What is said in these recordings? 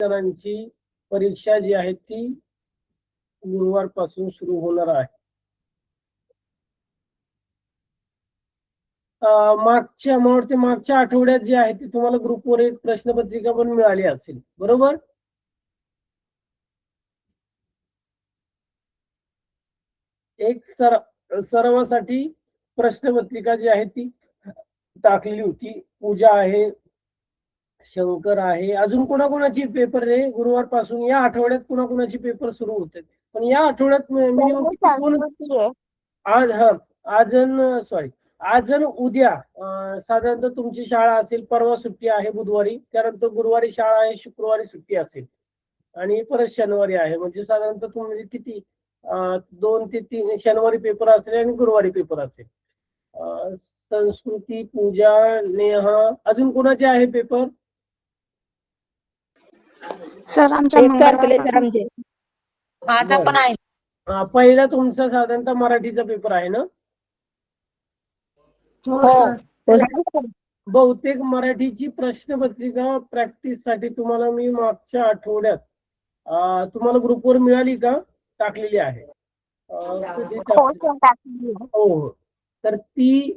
जणांची परीक्षा जी आहे ती गुरुवारपासून सुरू होणार आहे. मागच्या आठवड्यात जे आहे ते तुम्हाला ग्रुपवर एक प्रश्नपत्रिका पण मिळाली असेल, बरोबर? एक सरावासाठी प्रश्नपत्रिका जी आहे ती टाकलेली होती. पूजा आहे, शंकर आहे, अजून कोणाकोणाची पेपर आहे गुरुवारपासून? या आठवड्यात कोणाकोणाची पेपर सुरू होते? पण या आठवड्यात मिनिमम आज उद्या साधारणतः तुमची शाळा असेल, परवा सुट्टी आहे बुधवारी, त्यानंतर गुरुवारी शाळा आहे, शुक्रवारी सुट्टी असेल आणि परत शनिवारी आहे. म्हणजे साधारणतः तुम्ही किती 2 ते 3 शनिवारी पेपर असेल आणि गुरुवारी पेपर असेल. संस्कृती, पूजा, नेहा, अजून कोणाचे आहे पेपर? सर आमच्या माझा पण आहे. पहिला तुमचा साधारणतः मराठीचा पेपर आहे ना? बहुतेक मराठीची प्रश्नपत्रिका प्रॅक्टिस साठी तुम्हाला मी मागच्या आठवड्यात तुम्हाला ग्रुपवर मिळाली का? टाकलेली आहे. हो, तर ती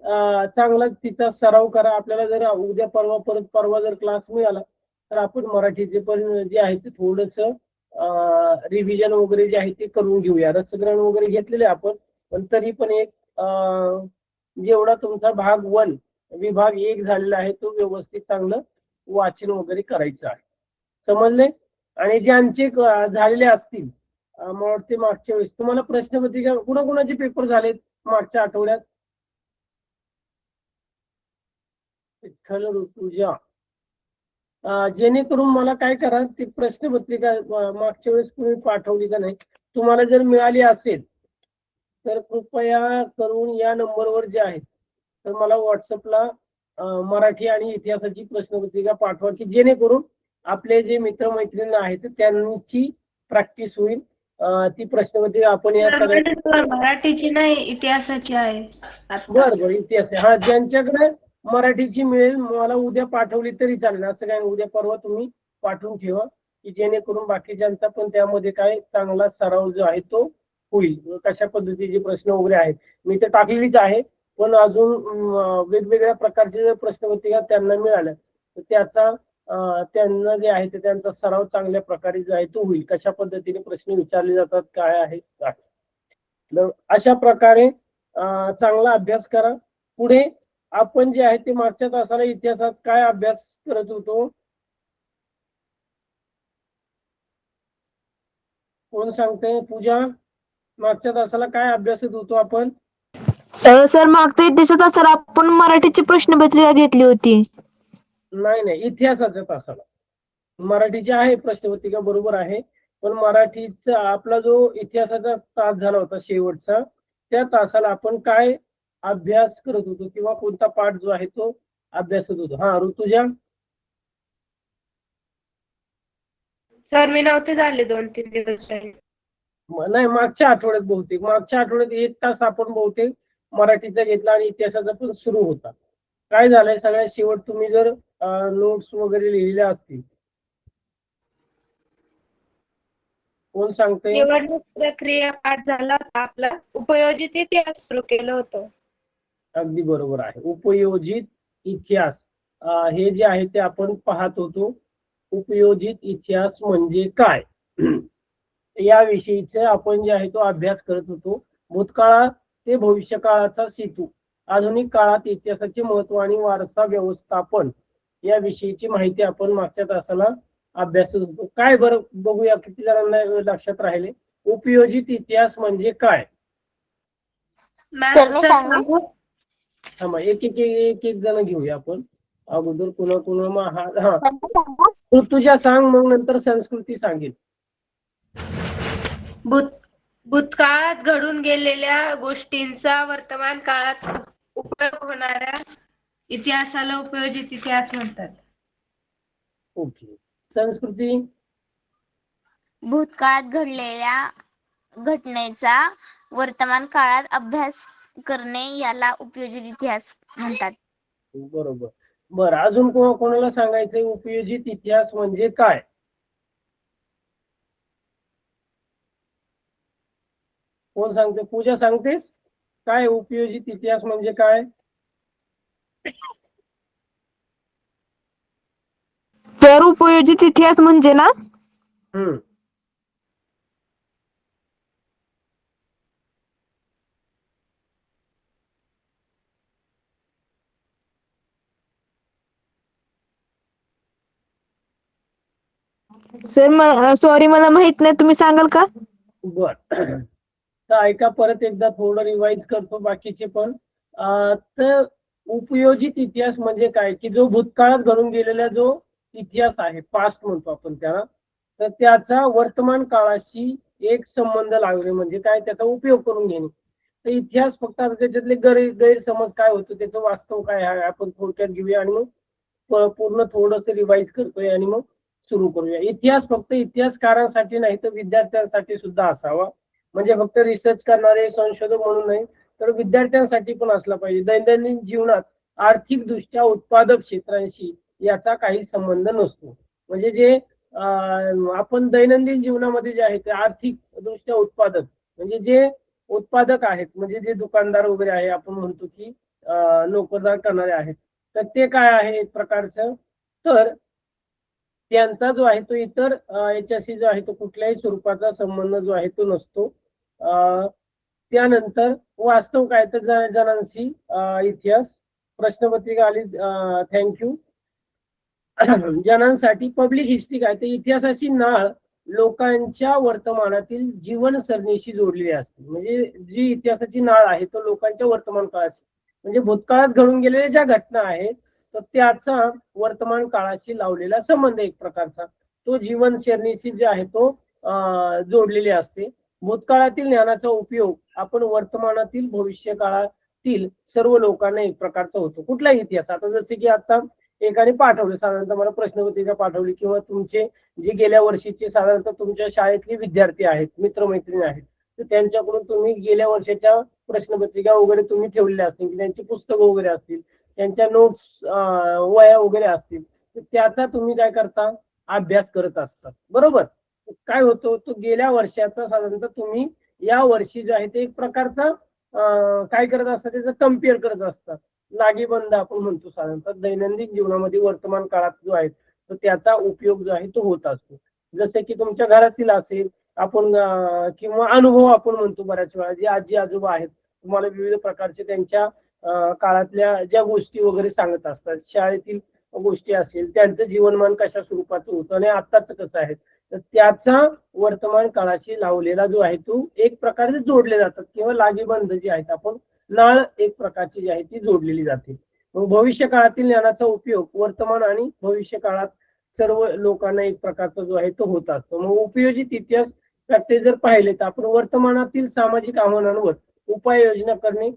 चांगला तिचा सराव करा. आपल्याला जर उद्या परवा जर क्लास मिळाला तर आपण मराठीचे पण जे आहे ते थोडस रिव्हिजन वगैरे जे आहे ते करून घेऊया. रसग्रहण वगैरे घेतलेले आपण, पण तरी पण एक जेवढा तुमचा विभाग 1 झालेला आहे तो व्यवस्थित चांगलं वाचन वगैरे करायचं आहे. समजले? आणि ज्यांचे झालेले असतील मला वाटते मागच्या वेळेस तुम्हाला प्रश्नपत्रिका कुणाकुणाचे पेपर झालेत मागच्या आठवड्यात? विठ्ठल, ऋतुजा, जेणेकरून मला काय करा, ती प्रश्नपत्रिका मागच्या वेळेस तुम्ही पाठवली का नाही, तुम्हाला जर मिळाली असेल तर कृपया करून या नंबरवर जे आहे तर मला व्हॉट्सअपला मराठी आणि इतिहासाची प्रश्नपत्रिका पाठवा, की जेणेकरून आपले जे मित्रमैत्रिणी आहेत त्यांची प्रॅक्टिस होईल. ती प्रश्नपत्रिका आपण या सगळ्या मराठीची नाही, इतिहासाची आहे. बरं, इतिहास हा ज्यांच्याकडे मराठीची मिळेल मला उद्या पाठवली तरी चालेल, असं काय. उद्या परवा तुम्ही पाठवून ठेवा, की जेणेकरून बाकीच्यांचा पण त्यामध्ये काय चांगला सराव जो आहे तो होईल. कशा पद्धतीचे प्रश्न वगैरे आहेत मी तर टाकलेलीच आहे, पण अजून वेगवेगळ्या प्रकारचे प्रश्नपत्रिका त्यांना मिळाल्या तर त्याचा त्यांना जे आहे ते त्यांचा सराव चांगल्या प्रकारे जो आहे तो होईल. कशा पद्धतीने प्रश्न विचारले जातात, काय आहे, अशा प्रकारे चांगला अभ्यास करा. पुढे आपण जे आहे ते मागच्या तासाला इतिहासात काय अभ्यास करत होतो? कोण सांगते? पूजा, मागच्या तासाला काय अभ्यासत होतो आपण? सर मागच्या इतिहासात सर आपण मराठीची प्रश्नपत्रिका घेतली होती. नाही, इतिहासाच्या तासाला मराठीची आहे प्रश्नपत्रिका, बरोबर आहे. पण मराठीचा आपला जो इतिहासाचा तास झाला होता शेवटचा, त्या तासाला आपण काय अभ्यास करत होतो किंवा कोणता पाठ जो आहे तो अभ्यासत होतो? हा, ऋतुजा. सर मी नव्हते झाले 2-3 दिवस. नाही, मागच्या आठवड्यात 1 तास आपण बहुतेक मराठीचा घेतला आणि इतिहासाचा पण सुरू होता. काय झालंय, सगळ्यात शेवट तुम्ही जर नोट्स वगैरे लिहिलेल्या असतील, कोण सांगते? निवडणूक प्रक्रिया पाठ झाला होता आपला, उपयोजित इतिहास सुरू केलं होतं. अगदी बरोबर आहे. उपयोजित इतिहास हे जे आहे ते आपण पाहत होतो. उपयोजित इतिहास म्हणजे काय याविषयीचे आपण जे आहे तो अभ्यास करत होतो. भूतकाळात ते भविष्य काळाचा सेतू, आधुनिक काळात इतिहासाचे महत्व आणि वारसा व्यवस्थापन याविषयीची माहिती आपण मागच्या तासाला अभ्यासत होतो. काय बरं, बघूया किती जणांना लक्षात राहिले. उपयोजित इतिहास म्हणजे काय? एक जण घेऊया आपण. अगोदर तुझ्या सांग, मग नंतर संस्कृती सांगेल. भूतकाळात घडून गेलेल्या गोष्टींचा वर्तमान काळात उपयोग होणाऱ्या इतिहासाला उपयोजित इतिहास म्हणतात. ओके. संस्कृती? भूतकाळात घडलेल्या घटनेचा वर्तमान काळात अभ्यास करणे याला उपयोजित इतिहास म्हणतात. बरोबर. बरं, अजून कोणाला सांगायचंय उपयोजित इतिहास म्हणजे काय? कोण सांगते? पूजा सांगतेस काय उपयोजित इतिहास म्हणजे काय? सर उपयोजित इतिहास म्हणजे ना हम्म सर सॉरी मला माहित नाही, तुम्ही सांगाल का? बर तर ऐका, परत एकदा थोडं रिवाइज करतो बाकीचे पण. तर उपयोजित इतिहास म्हणजे काय की जो भूतकाळात घडून गेलेला जो इतिहास आहे, पास्ट म्हणतो आपण त्याला, तर त्याचा वर्तमान काळाशी एक संबंध लागणे म्हणजे काय, त्याचा उपयोग करून घेणे. तर इतिहास फक्त आता त्याच्यातले गैरसमज काय होतं, त्याचं वास्तव काय आहे आपण थोडक्यात घेऊया आणि मग पूर्ण थोडस रिवाइज करतोय आणि मग सुरू करूया. इतिहास फक्त इतिहासकारांसाठी नाही तर विद्यार्थ्यांसाठी सुद्धा असावा. म्हणजे फक्त रिसर्च करणारे संशोधक म्हणून नाही तर विद्यार्थ्यांसाठी पण असला पाहिजे. दैनंदिन जीवनात आर्थिक दृष्ट्या उत्पादक क्षेत्रांशी याचा काही संबंध नसतो. म्हणजे जे आपण दैनंदिन जीवनामध्ये जे आहे ते आर्थिक दृष्ट्या उत्पादक म्हणजे जे उत्पादक आहेत, म्हणजे जे दुकानदार वगैरे आहे, आपण म्हणतो की नोकरदार करणारे आहेत, तर ते काय आहे एक प्रकारचं, तर त्यांचा जो आहे तो इतर याच्याशी जो आहे तो कुठल्याही स्वरूपाचा संबंध जो आहे तो नसतो. त्यानंतर वास्तव काय तर जणांशी इतिहास. प्रश्नपत्रिका आली, थँक्यू. जनांसाठी पब्लिक हिस्ट्री काय तर इतिहासाची नाळ लोकांच्या वर्तमानातील जीवनसरणीशी जोडलेली असते. म्हणजे जी इतिहासाची नाळ आहे तो लोकांच्या वर्तमान काळाशी, म्हणजे भूतकाळात घडून गेलेल्या ज्या घटना आहेत तर त्याचा वर्तमान काळाशी लावलेला संबंध एक प्रकारचा तो जीवनशैलीशी जे आहे तो जोडलेले असते. भूतकाळातील ज्ञानाचा उपयोग आपण वर्तमानातील भविष्य काळातील सर्व लोकांना एक प्रकारचा होतो. कुठलाही इतिहास, आता जसे की आता एकाने पाठवले, साधारणतः मला प्रश्नपत्रिका पाठवली किंवा तुमचे जे गेल्या वर्षीचे साधारणतः तुमच्या शाळेतले विद्यार्थी आहेत, मित्रमैत्रिणी आहेत, तर त्यांच्याकडून तुम्ही गेल्या वर्षाच्या प्रश्नपत्रिका वगैरे तुम्ही ठेवलेल्या असतील की त्यांची पुस्तकं वगैरे असतील, त्यांच्या नोट्स वया वगैरे असतील, तर त्याचा तुम्ही काय करता, अभ्यास करत असतात. बरोबर. काय होतं, तो गेल्या वर्षाचा साधारणतः तुम्ही या वर्षी जो आहे ते एक प्रकारचा काय करत असतात, त्याचं कम्पेअर करत असतात. लागीबंध आपण म्हणतो साधारणतः दैनंदिन जीवनामध्ये वर्तमान काळात जो आहे तर त्याचा उपयोग जो आहे तो होत असतो. जसे की तुमच्या घरातील असेल आपण किंवा अनुभव आपण म्हणतो बऱ्याच वेळा, जे आजी आजोबा आहेत तुम्हाला विविध प्रकारचे त्यांच्या काळातल्या ज्या गोष्टी वगैरे सांगत असतात, शाळेतील गोष्टी असेल, त्यांचं जीवनमान कशा स्वरूपाचं होतं आणि आत्ताच कसं आहे, तर त्याचा वर्तमान काळाशी लावलेला जो आहे तो एक प्रकारे जोडले जातात किंवा लागीबंध जे आहेत आपण नाळ एक प्रकारची जी आहे ती जोडलेली जाते. मग भविष्य काळातील ज्ञानाचा उपयोग वर्तमान आणि भविष्य काळात सर्व लोकांना एक प्रकारचा जो आहे तो होत असतो. मग उपयोजित इतिहास ते जर पाहिले तर आपण वर्तमानातील सामाजिक आव्हानांवर उपाययोजना करणे,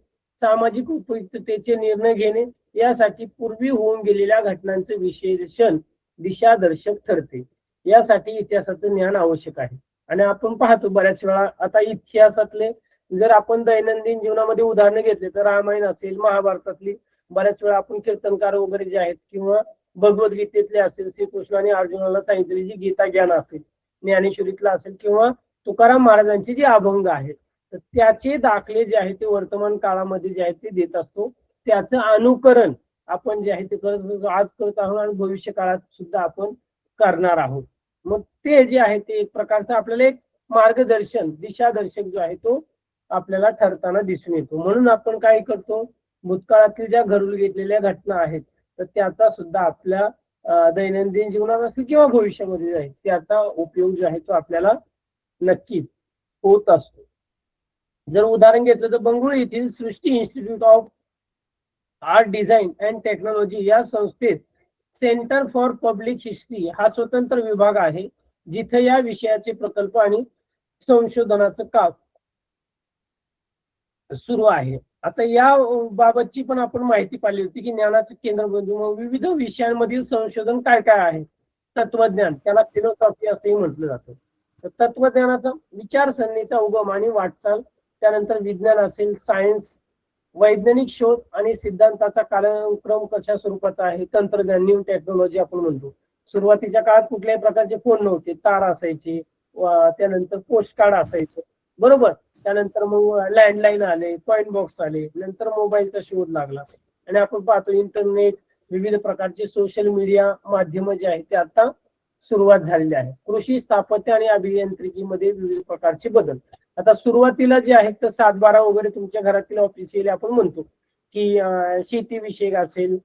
सामाजिक उपयुक्ततेचे निर्णय घेणे यासाठी पूर्वी होऊन गेलेल्या घटनांचे विश्लेषण दिशादर्शक ठरते. यासाठी इतिहासाचं ज्ञान आवश्यक आहे. आणि आपण पाहतो बऱ्याच वेळा आता इतिहासातले जर आपण दैनंदिन जीवनामध्ये उदाहरणं घेतले तर रामायण असेल, महाभारतातली बऱ्याच वेळा आपण कीर्तनकार वगैरे जे आहेत किंवा भगवद्गीतेतले असेल, श्रीकृष्ण आणि अर्जुनाला सांगितलेली जी गीता ज्ञान असेल, ज्ञानेश्वरीतला असेल किंवा तुकाराम महाराजांची जी अभंग आहेत, तर त्याचे दाखले जे आहेत ते वर्तमान काळामध्ये जे आहेत ते देत असतो. त्याचं अनुकरण आपण जे आहे ते आज करत आहोत आणि भविष्य काळात सुद्धा आपण करणार आहोत. मग ते जे आहे ते एक प्रकारचं आपल्याला एक मार्गदर्शन दिशादर्शक जो आहे तो आपल्याला ठरताना दिसून येतो. म्हणून आपण काय करतो, भूतकाळातील ज्या घडून घेतलेल्या घटना आहेत तर त्याचा सुद्धा आपल्या दैनंदिन जीवनात असेल किंवा भविष्यामध्ये आहे त्याचा उपयोग जो आहे तो आपल्याला नक्कीच होत असतो. जर उदाहरण घेतलं तर बंगळुरू येथील Srishti institute of art design and technology या संस्थेत सेंटर फॉर पब्लिक हिस्ट्री हा स्वतंत्र विभाग आहे, जिथे या विषयाचे प्रकल्प आणि संशोधनाचं काम सुरू आहे. आता या बाबतची पण आपण माहिती पाहिली होती की ज्ञानाचं केंद्रबिंदू विविध विषयांमधील संशोधन काय काय आहे. तत्वज्ञान, त्याला फिलॉसॉफी असंही म्हटलं जातं. तर तत्वज्ञानाचा विचारसरणीचा उगम आणि वाटचाल, त्यानंतर विज्ञान असेल, सायन्स, वैज्ञानिक शोध आणि सिद्धांताचा कालक्रम कशा स्वरूपाचा आहे, तंत्रज्ञान, न्यू टेक्नॉलॉजी आपण म्हणतो. सुरुवातीच्या काळात कुठल्याही प्रकारचे फोन नव्हते, तार असायचे, त्यानंतर पोस्ट कार्ड असायचे, बरोबर. त्यानंतर मग लँडलाईन आले, कॉइन बॉक्स आले, नंतर मोबाईलचा शोध लागला आणि आपण पाहतो इंटरनेट, विविध प्रकारचे सोशल मीडिया माध्यम जे आहेत ते आता सुरुवात झालेली आहे. कृषी, स्थापत्य आणि अभियांत्रिकीमध्ये विविध प्रकारचे बदल. आता सुरुवातीला जे आहेत तर 7-12 वगैरे तुमच्या घरातील ऑफिशियली आपण म्हणतो की शेती विषयक असेल,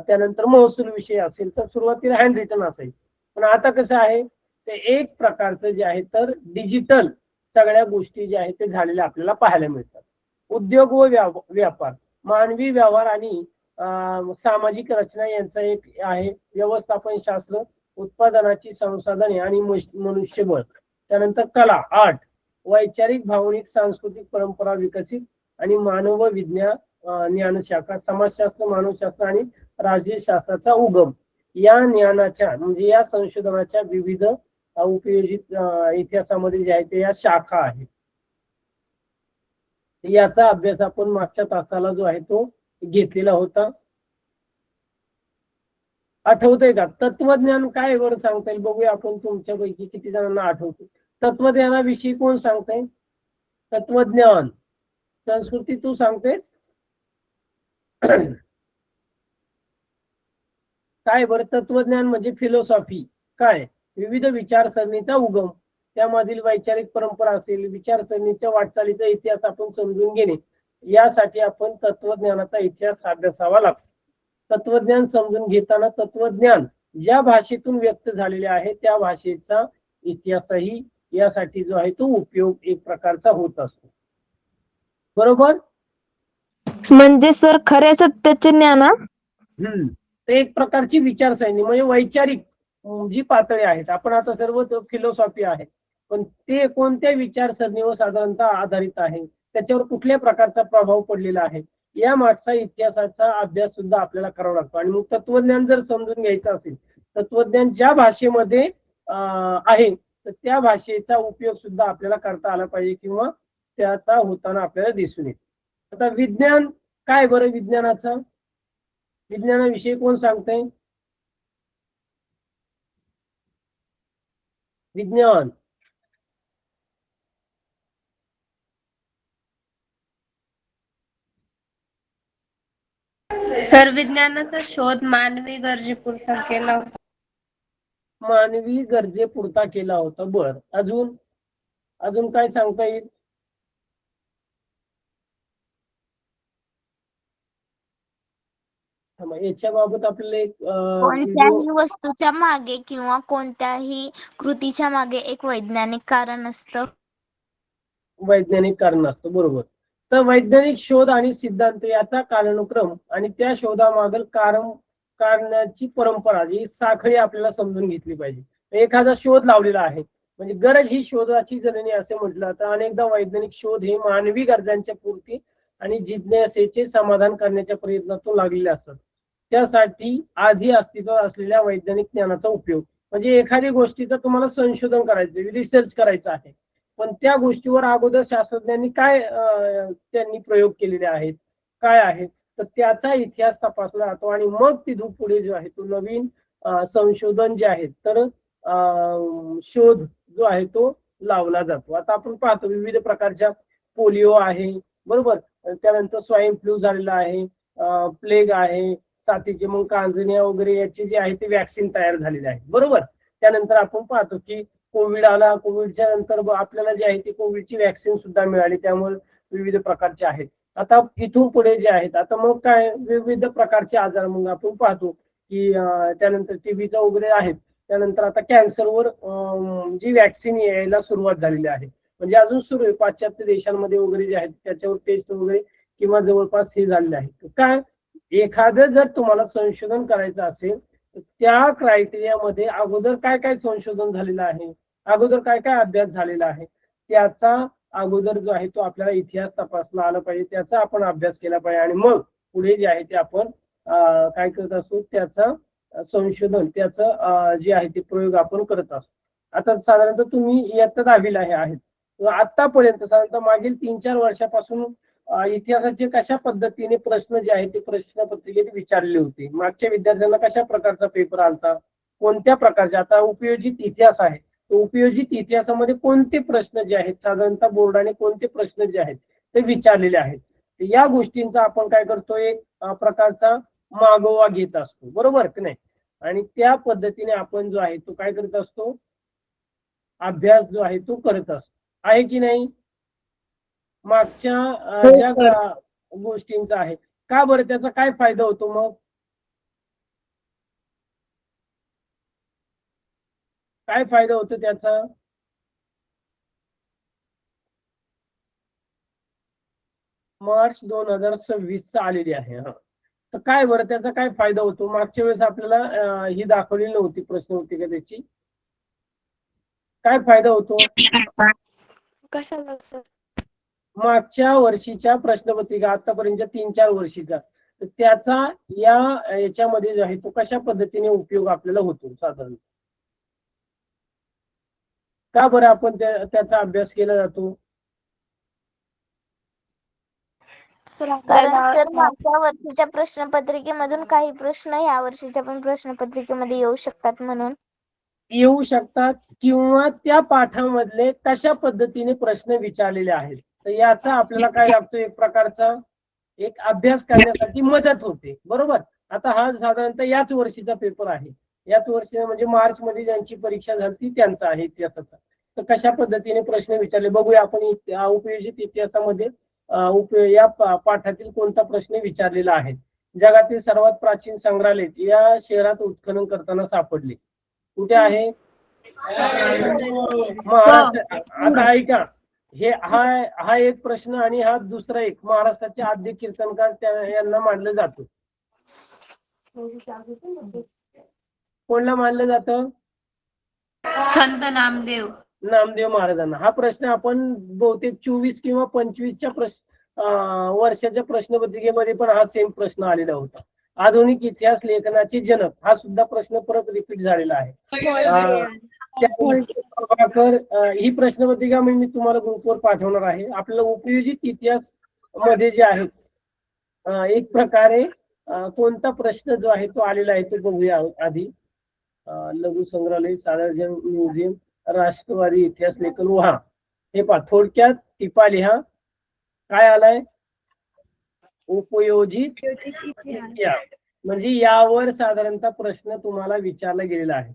त्यानंतर महसूल विषय असेल, तर सुरुवातीला हँड रिटन असेल. पण आता कसं आहे ते एक प्रकारचं जे आहे तर डिजिटल सगळ्या गोष्टी ज्या आहेत ते झालेल्या आपल्याला पाहायला मिळतात. उद्योग व व्यापार, मानवी व्यवहार आणि सामाजिक रचना यांचा एक आहे. व्यवस्थापन शास्त्र, उत्पादनाची संसाधने आणि मनुष्यबळ. त्यानंतर कला, आर्ट, वैचारिक, भावनिक, सांस्कृतिक परंपरा विकसित आणि मानव विज्ञान, ज्ञानशाखा, समाजशास्त्र, मानवशास्त्र आणि राजकीय शास्त्राचा उगम. या ज्ञानाच्या म्हणजे या संशोधनाच्या विविध उपयोजित इतिहासामध्ये जे आहे ते या शाखा आहेत. याचा अभ्यास आपण मागच्या तासाला जो आहे तो घेतलेला होता. आठवतंय का? तत्वज्ञान काय बरं सांगता येईल बघूया आपण तुमच्यापैकी किती जणांना आठवतं. तत्वज्ञानाविषयी कोण सांगतंय? तत्वज्ञान संस्कृती तू सांगतेस काय बरं? तत्वज्ञान म्हणजे फिलॉसॉफी. काय? विविध विचारसरणीचा उगम, त्यामधील वैचारिक परंपरा असेल, विचारसरणीच्या वाटचालीचा इतिहास आपण समजून घेणे, यासाठी आपण तत्वज्ञानाचा इतिहास अभ्यासावा लागतो. तत्वज्ञान समजून घेताना तत्वज्ञान ज्या भाषेतून व्यक्त झालेले आहे त्या भाषेचा इतिहासही यासाठी जो आहे तो उपयोग एक प्रकारचा होत असतो. बरोबर. म्हणजे सर खऱ्या सत्याचे ज्ञान. ते एक प्रकारची विचारसरणी म्हणजे वैचारिक जी पातळी आहेत. आपण आता सर्व फिलॉसॉफी आहे, पण ते कोणत्या विचारसरणीवर साधारणतः आधारित आहे, त्याच्यावर कुठल्या प्रकारचा प्रभाव पडलेला आहे, या मागचा इतिहासाचा अभ्यास सुद्धा आपल्याला करावा लागतो. आणि मग तत्वज्ञान जर समजून घ्यायचं असेल, तत्वज्ञान ज्या भाषेमध्ये आहे तर त्या भाषेचा उपयोग सुद्धा आपल्याला करता आला पाहिजे किंवा त्याचा होताना आपल्याला दिसून येईल. आता विज्ञान काय बरं? विज्ञानाचं विज्ञानाविषयी कोण सांगतंय? विज्ञान सर विज्ञानाचा शोध मानवी गरजेपुरता केला होता. मानवी गरजेपुरता केला होता. बर, अजून अजून काय सांगता येईल? याच्या बाबत आपल्याला एक कोणत्याही वस्तूच्या मागे किंवा कोणत्याही कृतीच्या मागे एक वैज्ञानिक कारण असतं. वैज्ञानिक कारण असतं. बरोबर. तर वैज्ञानिक शोध आणि सिद्धांत याचा कालानुक्रम आणि त्या शोधामागील कारणाची परंपरा, जी साखळी आपल्याला समजून घेतली पाहिजे. एखादा शोध लावलेला आहे म्हणजे गरज ही शोधाची जननी असे म्हटलं तर अनेकदा वैज्ञानिक शोध हे मानवी गरजांच्या पूर्ती आणि जिज्ञासेचे समाधान करण्याच्या प्रयत्नातून लागलेले असतात. त्यासाठी आधी अस्तित्वात असलेल्या वैज्ञानिक ज्ञानाचा उपयोग म्हणजे एखादी गोष्टीचं तुम्हाला संशोधन करायचं, रिसर्च करायचं आहे, पण त्या गोष्टीवर अगोदर शास्त्रज्ञांनी काय त्यांनी प्रयोग केलेले आहेत, काय आहेत, तर त्याचा इतिहास तपासला जातो आणि मग तिथून पुढे जो आहे तो नवीन संशोधन जे आहे तर शोध जो आहे तो लावला जातो. आता आपण पाहतो विविध प्रकारच्या पोलिओ आहे, बरोबर, त्यानंतर स्वाईन फ्लू झालेला आहे, प्लेग आहे, साथीचे मग कांजण्या वगैरे याचे जे आहे ते वॅक्सिन तयार झालेले आहे. बरोबर. त्यानंतर आपण पाहतो की कोविड आला, कोविडच्या नंतर आपल्याला जे आहे ते कोविडची वॅक्सिन सुद्धा मिळाली, त्यामुळे विविध प्रकारचे आहेत. आता इथून पुढे जे आहेत आता मग काय विविध प्रकारचे आजार मग आपण पाहतो की त्यानंतर टीबीचा वगैरे आहेत. त्यानंतर आता कॅन्सरवर जी वॅक्सिन यायला सुरुवात झालेली आहे, म्हणजे अजून सुरू आहे पाश्चात्य देशांमध्ये वगैरे जे आहेत त्याच्यावर टेस्ट वगैरे किंवा जवळपास हे झालेले आहे. काय एखादं जर तुम्हाला संशोधन करायचं असेल तर त्या क्रायटेरियामध्ये अगोदर काय काय संशोधन झालेलं आहे, अगोदर काय काय अभ्यास झालेला आहे, त्याचा अगोदर जो आहे तो आपल्याला इतिहास तपासला आला पाहिजे, त्याचा आपण अभ्यास केला पाहिजे आणि मग पुढे जे आहे ते आपण काय करत असतो त्याचा संशोधन, त्याचं जे आहे ते प्रयोग आपण करत असतो. आता साधारणतः तुम्ही इयत्ता 10वीला आहेत, आतापर्यंत साधारणतः मागील 3-4 वर्षापासून इतिहासाचे कशा पद्धतीने प्रश्न जे आहेत ते प्रश्न पत्रिकेत विचारले होते, मागच्या विद्यार्थ्यांना कशा प्रकारचा पेपर आलता, कोणत्या प्रकारचे आता उपयोजित इतिहास आहे उपयोजित इतिहासामध्ये कोणते प्रश्न जे आहेत साधारणतः बोर्डाने कोणते प्रश्न जे आहेत ते विचारलेले आहेत, तर या गोष्टींचा आपण काय करतो, एक प्रकारचा मागोवा घेत असतो, बरोबर की नाही. आणि त्या पद्धतीने आपण जो आहे तो काय करत असतो, अभ्यास जो आहे तो करत असतो, आहे की नाही. मागच्या ज्या गोष्टींचा आहे, का बरं, त्याचा काय फायदा होतो मग, काय फायदा होतो त्याचा. मार्च 2026 आलेली आहे. हा, तर काय बरं त्याचा काय फायदा होतो. मागच्या वेळेस आपल्याला ही दाखवलेली नव्हती प्रश्न होती का त्याची, काय फायदा होतो. कशाला सर? मागच्या वर्षीच्या प्रश्नपत्रिका आतापर्यंत 3-4 वर्षीचा, तर त्याचा याच्यामध्ये जो आहे तो कशा पद्धतीने उपयोग आपल्याला होतो साधारण, का बरं आपण त्याचा अभ्यास केला जातो. कारण सर मागच्या वर्षीच्या प्रश्नपत्रिकेमधून काही प्रश्न या वर्षीच्या पण प्रश्नपत्रिकेमध्ये येऊ शकतात म्हणून. येऊ शकतात, किंवा त्या पाठामधले कशा पद्धतीने प्रश्न विचारलेले आहेत, तर याचा आपल्याला काय लागतो, एक प्रकारचा एक अभ्यास करण्यासाठी मदत होते, बरोबर. आता हा साधारणतः याच वर्षीचा पेपर आहे, याच वर्षी म्हणजे मार्च मध्ये ज्यांची परीक्षा झाली त्यांचा आहे इतिहासाचा, तर कशा पद्धतीने प्रश्न विचारले बघूया आपण. उपयोजित इतिहासामध्ये या पाठातील कोणता प्रश्न विचारलेला आहे. जगातील सर्वात प्राचीन संग्रहालय या शहरात उत्खनन करताना सापडले, कुठे आहे, महाराष्ट्र. आता ऐका, हा एक प्रश्न आणि हा दुसरा एक, महाराष्ट्राचे आद्य कीर्तनकार यांना मानलं जातं. कोणला मानलं जातं, संत नामदेव. नामदेव महाराजांना. हा प्रश्न आपण बहुतेक 24 किंवा 25च्या वर्षाच्या प्रश्नपत्रिकेमध्ये पण हा सेम प्रश्न आलेला होता. आधुनिक इतिहास लेखनाचे जनक, हा सुद्धा प्रश्न परत रिपीट झालेला आहे. ही प्रश्नपत्रिका मी तुम्हाला ग्रुपवर पाठवणार आहे. आपल्याला उपयोजित इतिहास मध्ये जे आहे एक प्रकारे कोणता प्रश्न जो आहे तो आलेला आहे तो बघूया आधी. लघु संग्रहालय, सार्वजनिक म्युझियम, राष्ट्रवादी इतिहास लेखन. हा, हे पहा, थोडक्यात टिपा लिहा. काय आलाय, उपयोजित इतिहास, म्हणजे यावर साधारणतः प्रश्न तुम्हाला विचारला गेलेला आहे.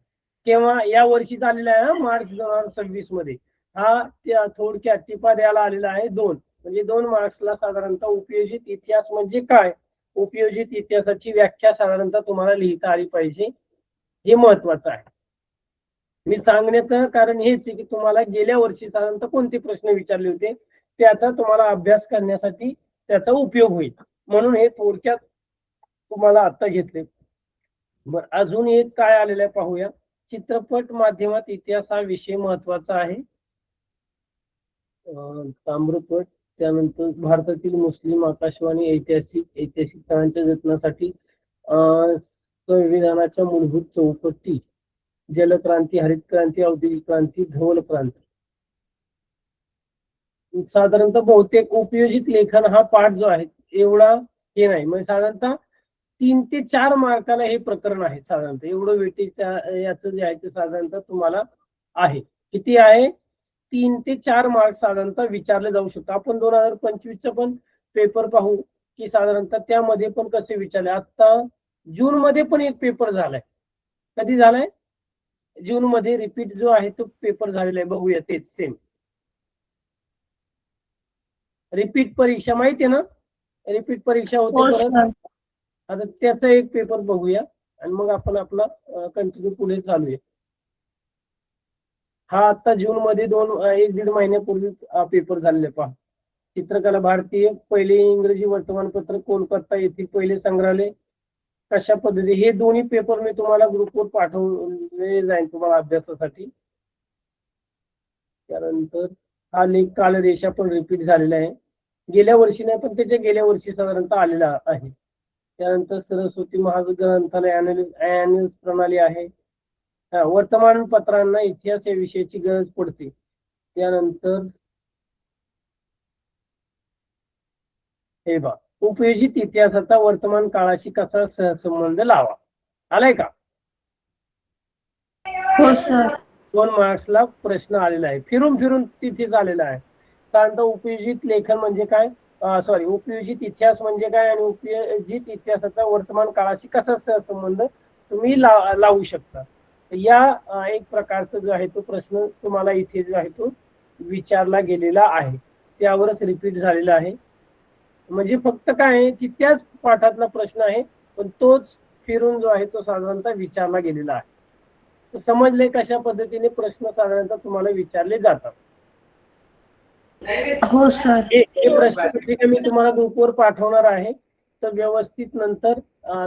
केव्हा, या वर्षीच आलेला आहे, मार्च 2026 मध्ये. हा थोडक्यात टिपा द्यायला आलेला आहे 2, म्हणजे 2 मार्क्सला साधारणतः उपयोजित इतिहास म्हणजे काय, उपयोजित इतिहासाची व्याख्या साधारणतः तुम्हाला लिहिता आली पाहिजे, हे महत्वाचं आहे. मी सांगण्याचं कारण हेच आहे की तुम्हाला गेल्या वर्षी साधारणतः कोणते प्रश्न विचारले होते त्याचा तुम्हाला अभ्यास करण्यासाठी त्याचा उपयोग होईल, म्हणून हे थोडक्यात तुम्हाला आता घेतले. बरं, अजून एक काय आलेलं आहे पाहूया. चित्रपट माध्यमात इतिहास हा विषय महत्वाचा आहे. ताम्रपट, त्यानंतर भारतातील मुस्लिम आकाशवाणी, ऐतिहासिक काळांच्या जतनासाठी संविधानाच्या मूलभूत चौकटी, जलक्रांती, हरित क्रांती, औद्योगिक क्रांती, धवल क्रांती. साधारणतः बहुतेक उपयोजित लेखन हा पाठ जो आहे एवढा हे नाही, म्हणजे साधारणतः 3 ते 4 मार्काला हे प्रकरण आहे. साधारणतः एवढं वेटेज याचं जे आहे ते साधारणतः तुम्हाला आहे. किती आहे, 3 ते 4 मार्क साधारणतः विचारले जाऊ शकतो. आपण 2025चा पण पेपर पाहू की साधारणतः त्यामध्ये पण कसे विचारले. आता जून मध्ये पण एक पेपर झालाय. कधी झालाय, जून मध्ये रिपीट जो आहे तो पेपर झालेला आहे. बघूया तेच सेम रिपीट परीक्षा, माहिती आहे ना, रिपीट परीक्षा होते परत. आता त्याचा एक पेपर बघूया आणि मग आपण आपला कंटिन्यू पुढे चालूया. हा आता जून मध्ये 1-1.5 महिन्यापूर्वी पेपर झालेले पहा. चित्रकला भारतीय, पहिले इंग्रजी वर्तमानपत्र, कोलकाता येथील पहिले संग्रहालय, कशा पद्धती. हे दोन्ही पेपर मी तुम्हाला ग्रुपवर पाठवले जाईल तुम्हाला अभ्यासासाठी. त्यानंतर हा लेख कालरेषा पण रिपीट झालेला आहे. गेल्या वर्षी नाही पण त्याच्या गेल्या वर्षी साधारणतः आलेला आहे. त्यानंतर सरस्वती महाग्रंथालय ॲन्युअल प्रणाली आहे. वर्तमानपत्रांना इतिहास या विषयाची गरज पडते. त्यानंतर हे बघा, उपयोजित इतिहासाचा वर्तमान काळाशी कसा सहसंबंध लावा. आलाय का, हो सर. 2 मार्क्सला प्रश्न आलेला आहे, फिरून फिरून तिथेच आलेला आहे. साधारणतः उपयोजित लेखन म्हणजे काय, सॉरी, उपयोजित इतिहास म्हणजे काय आणि उपयोजित इतिहासाचा वर्तमान काळाशी कसा सहसंबंध तुम्ही लावू शकता. या एक प्रकारचा जो आहे तो प्रश्न तुम्हाला इथे जो आहे तो विचारला गेलेला आहे, त्यावरच रिपीट झालेला आहे. म्हणजे फक्त काय आहे की त्याच पाठातला प्रश्न आहे, पण तोच फिरून जो आहे तो साधारणतः विचारला गेलेला आहे. तर समजले कशा पद्धतीने प्रश्न साधारणतः तुम्हाला विचारले जातात. हो सर. हे प्रश्न मी तुम्हाला ग्रुपवर पाठवणार आहे. तर व्यवस्थित नंतर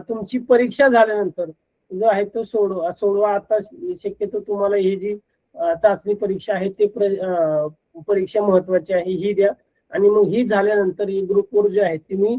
तुमची परीक्षा झाल्यानंतर जो आहे तो सोडवा. आता शक्यतो तुम्हाला ही जी चाचणी परीक्षा आहे ते परीक्षा महत्वाची आहे, ही द्या. आणि मग ही झाल्यानंतर ही ग्रुपवर जे आहे तुम्ही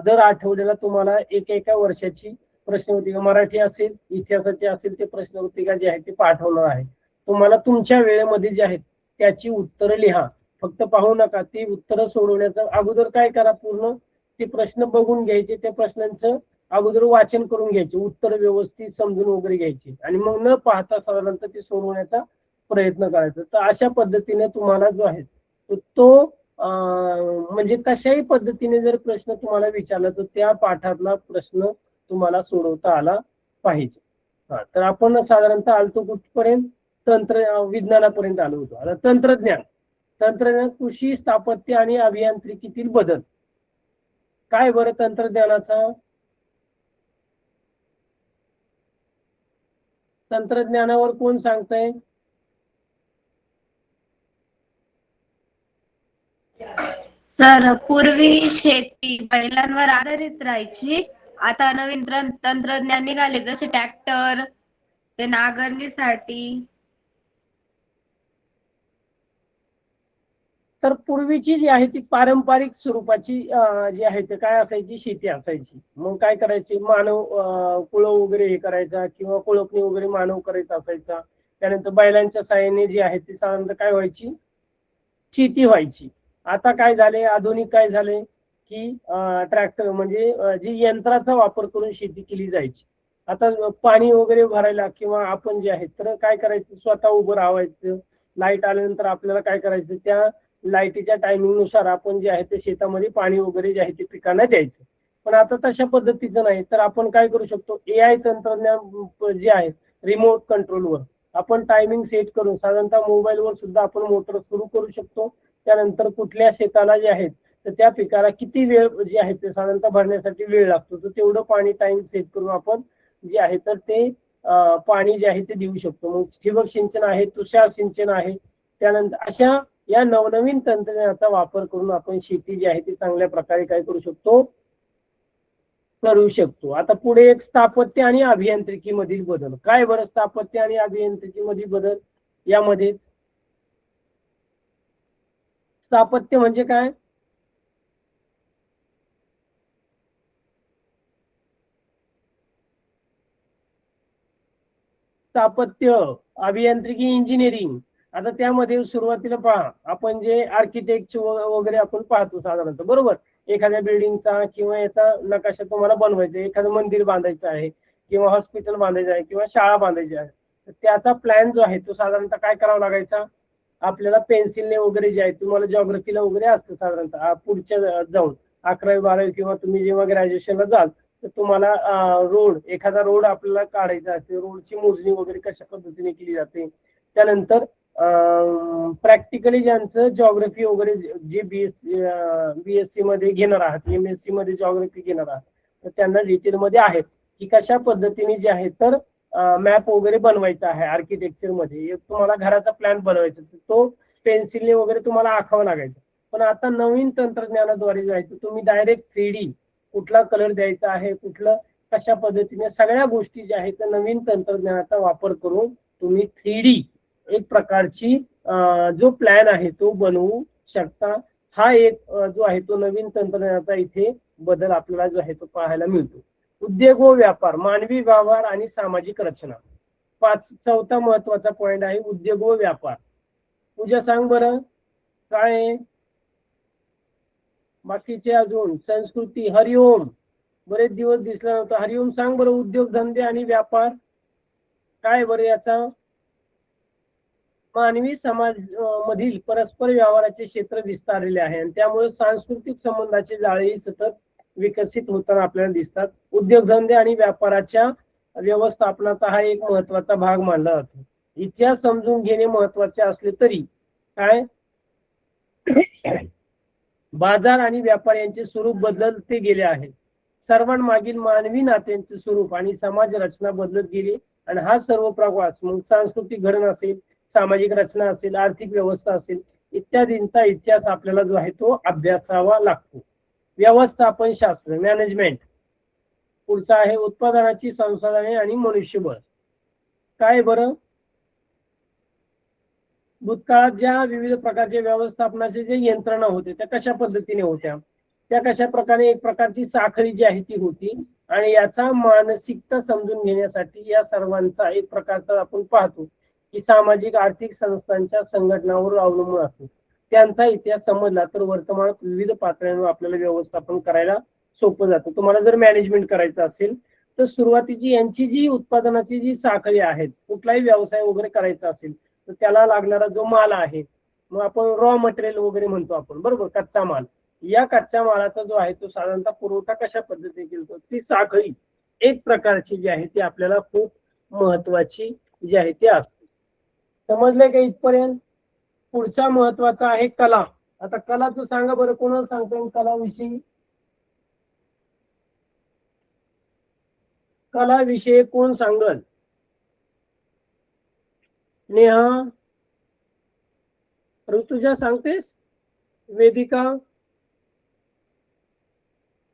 दर आठवड्याला तुम्हाला एका वर्षाची प्रश्नपत्रिका, मराठी असेल, इतिहासाची असेल, ते प्रश्नपत्रिका जे आहे ते पाठवणार आहे. तुम्हाला तुमच्या वेळेमध्ये जे आहेत त्याची उत्तरं लिहा. फक्त पाहू नका, ती उत्तरं सोडवण्याचं अगोदर काय करा, पूर्ण ते प्रश्न बघून घ्यायचे, त्या प्रश्नांचं अगोदर वाचन करून घ्यायचे, उत्तर व्यवस्थित समजून वगैरे घ्यायची, आणि मग न पाहता साधारणतः ते सोडवण्याचा प्रयत्न करायचा. तर अशा पद्धतीने तुम्हाला जो आहे तो म्हणजे कशाही पद्धतीने जर प्रश्न तुम्हाला विचारला तर त्या पाठातला प्रश्न तुम्हाला सोडवता आला पाहिजे. तर आपण साधारणतः आलतो कुठपर्यंत, विज्ञानापर्यंत आलो होतो. आता तंत्रज्ञान, कृषी, स्थापत्य आणि अभियांत्रिकीतील बदल. काय बरं तंत्रज्ञानाचा, तंत्रज्ञानावर कोण सांगतंय? सर, पूर्वी शेती बैलांवर आधारित राहायची, आता नवीन तंत्रज्ञान निघाले, जसे ट्रॅक्टर, ते नांगरणीसाठी. तर पूर्वीची जी आहे ती पारंपरिक स्वरूपाची जी आहे ते काय असायची, शेती असायची. मग काय करायचे, मानव कुळ वगैरे हे करायचा, किंवा कुळपणी वगैरे मानव करायचा असायचा. त्यानंतर बैलांच्या साहाय्याने जी आहे ती साधारणतः काय व्हायची, शेती व्हायची. आता काय झाले, आधुनिक काय झाले की ट्रॅक्टर म्हणजे जी यंत्राचा वापर करून शेती केली जायची. आता पाणी वगैरे भरायला किंवा आपण जे आहे तर काय करायचं, स्वतः उभं राहायचं. लाईट आल्यानंतर आपल्याला काय करायचं, त्या लाईटीच्या टायमिंग नुसार आपण जे आहे ते शेतामध्ये पाणी वगैरे जे आहे ते पिकांना द्यायचं. पण आता तशा पद्धतीचं नाही. तर आपण काय करू शकतो, AI तंत्रज्ञान जे आहे, रिमोट कंट्रोलवर आपण टायमिंग सेट करून साधारणतः मोबाईलवर सुद्धा आपण मोटर सुरू करू शकतो. त्यानंतर कुठल्या शेताला जे आहे तर त्या पिकाला किती वेळ जे आहे ते साधारणतः भरण्यासाठी वेळ लागतो, तर तेवढं पाणी टाइम सेट करून आपण जे आहे तर ते पाणी जे आहे ते देऊ शकतो. मग ठिबक सिंचन आहे, तुषार सिंचन आहे. त्यानंतर अशा या नवनवीन तंत्रज्ञानाचा वापर करून आपण शेती जी आहे ती चांगल्या प्रकारे काय करू शकतो. आता पुढे एक स्थापत्य आणि अभियांत्रिकी मधील बदल. काय बरं स्थापत्य आणि अभियांत्रिकी मधील बदल, यामध्ये स्थापत्य म्हणजे काय, स्थापत्य, अभियांत्रिकी, इंजिनिअरिंग. आता त्यामध्ये सुरुवातीला पहा, आपण जे आर्किटेक्ट वगैरे आपण पाहतो साधारणतः, बरोबर. एखाद्या बिल्डिंगचा किंवा याचा नकाशा तुम्हाला बनवायचा, एखादं मंदिर बांधायचं आहे किंवा हॉस्पिटल बांधायचं आहे किंवा शाळा बांधायची आहे, तर त्याचा प्लॅन जो आहे तो साधारणतः काय करावा लागायचा, आपल्याला पेन्सिलने वगैरे जे आहे, तुम्हाला जॉग्राफीला वगैरे असतं साधारणतः पुढच्या जाऊन 11वी 12वी किंवा तुम्ही जेव्हा ग्रॅज्युएशनला जाल तर तुम्हाला एखादा रोड आपल्याला काढायचा असते, रोडची मोजणी वगैरे कशा पद्धतीने केली जाते. त्यानंतर प्रॅक्टिकली ज्यांचं जॉग्राफी वगैरे जे BSc मध्ये घेणार आहात, MSc मध्ये जॉग्राफी घेणार आहात, तर त्यांना डिटेलमध्ये आहे की कशा पद्धतीने जे आहे तर मॅप वगैरे बनवायचा आहे. आर्किटेक्चर मध्ये तुम्हाला घराचा प्लॅन बनवायचा, तो पेन्सिलने वगैरे तुम्हाला आखावा लागायचा. पण आता नवीन तंत्रज्ञानाद्वारे जे आहे तुम्ही डायरेक्ट 3D कुठला कलर द्यायचा आहे, कुठलं कशा पद्धतीने, सगळ्या गोष्टी ज्या आहेत नवीन तंत्रज्ञानाचा वापर करून तुम्ही 3D एक प्रकारची जो प्लॅन आहे तो बनवू शकता. हा एक जो आहे तो नवीन तंत्रज्ञानाचा इथे बदल आपल्याला जो आहे तो पाहायला मिळतो. उद्योग व व्यापार, मानवी व्यवहार आणि सामाजिक रचना. चौथा महत्वाचा पॉइंट आहे उद्योग व व्यापार. पूजा सांग बरं काय आहे, बाकीचे अजून संस्कृती. हरिओम, बरेच दिवस दिसला नव्हता. हरिओम सांग बरं, उद्योग धंदे आणि व्यापार काय बरं याचा, मानवी समाज मधील परस्पर व्यवहाराचे क्षेत्र विस्तारलेले आहे आणि त्यामुळे सांस्कृतिक संबंधाचे जाळेही सतत विकसित होताना आपल्याला दिसतात. उद्योगधंदे आणि व्यापाराच्या व्यवस्थापनाचा हा एक महत्वाचा भाग मानला जातो. इतिहास समजून घेणे महत्वाचे असले तरी काय बाजार आणि व्यापार यांचे स्वरूप बदलते गेले आहे. सर्वांमागील मानवी नात्यांचे स्वरूप आणि समाज रचना बदलत गेली आणि हा सर्व प्रवास मग सांस्कृतिक घडण असेल, सामाजिक रचना असेल, आर्थिक व्यवस्था असेल इत्यादींचा इतिहास आपल्याला जो आहे तो अभ्यासावा लागतो. व्यवस्थापन शास्त्र मॅनेजमेंट. पुढचा आहे उत्पादनाची संसाधने आणि मनुष्यबळ. काय बरं, भूतकाळात ज्या विविध प्रकारच्या व्यवस्थापनाचे जे यंत्रणा होते त्या कशा पद्धतीने होत्या, त्या कशा प्रकारे एक प्रकारची साखळी जी आहे ती होती आणि याचा मानसिकता समजून घेण्यासाठी या सर्वांचा एक प्रकारचा आपण पाहतो की सामाजिक आर्थिक संस्थांच्या संघटनावर अवलंबून असतो. त्यांचा इतिहास समजला तर वर्तमानात विविध पातळ्यांवर आपल्याला व्यवस्थापन करायला सोपं जातं. तुम्हाला जर मॅनेजमेंट करायचं असेल तर सुरुवातीची यांची जी उत्पादनाची जी साखळी आहेत, कुठलाही व्यवसाय वगैरे करायचा असेल तर त्याला लागणारा जो माल आहे, मग आपण रॉ मटेरियल वगैरे म्हणतो आपण, बरोबर, कच्चा माल. या कच्च्या मालाचा जो आहे तो साधारणतः पुरवठा कशा पद्धतीने केला, ती साखळी एक प्रकारची जी आहे ती आपल्याला खूप महत्वाची जी आहे ती असते. समजलंय का इथपर्यंत? पुढचा महत्वाचा आहे कला. आता कलाचं सांगा बरं, कोणाला सांगतो कला विषयी? कला विषय कोण सांगल? नेहा, ऋतुजा सांगतेस? वेदिका?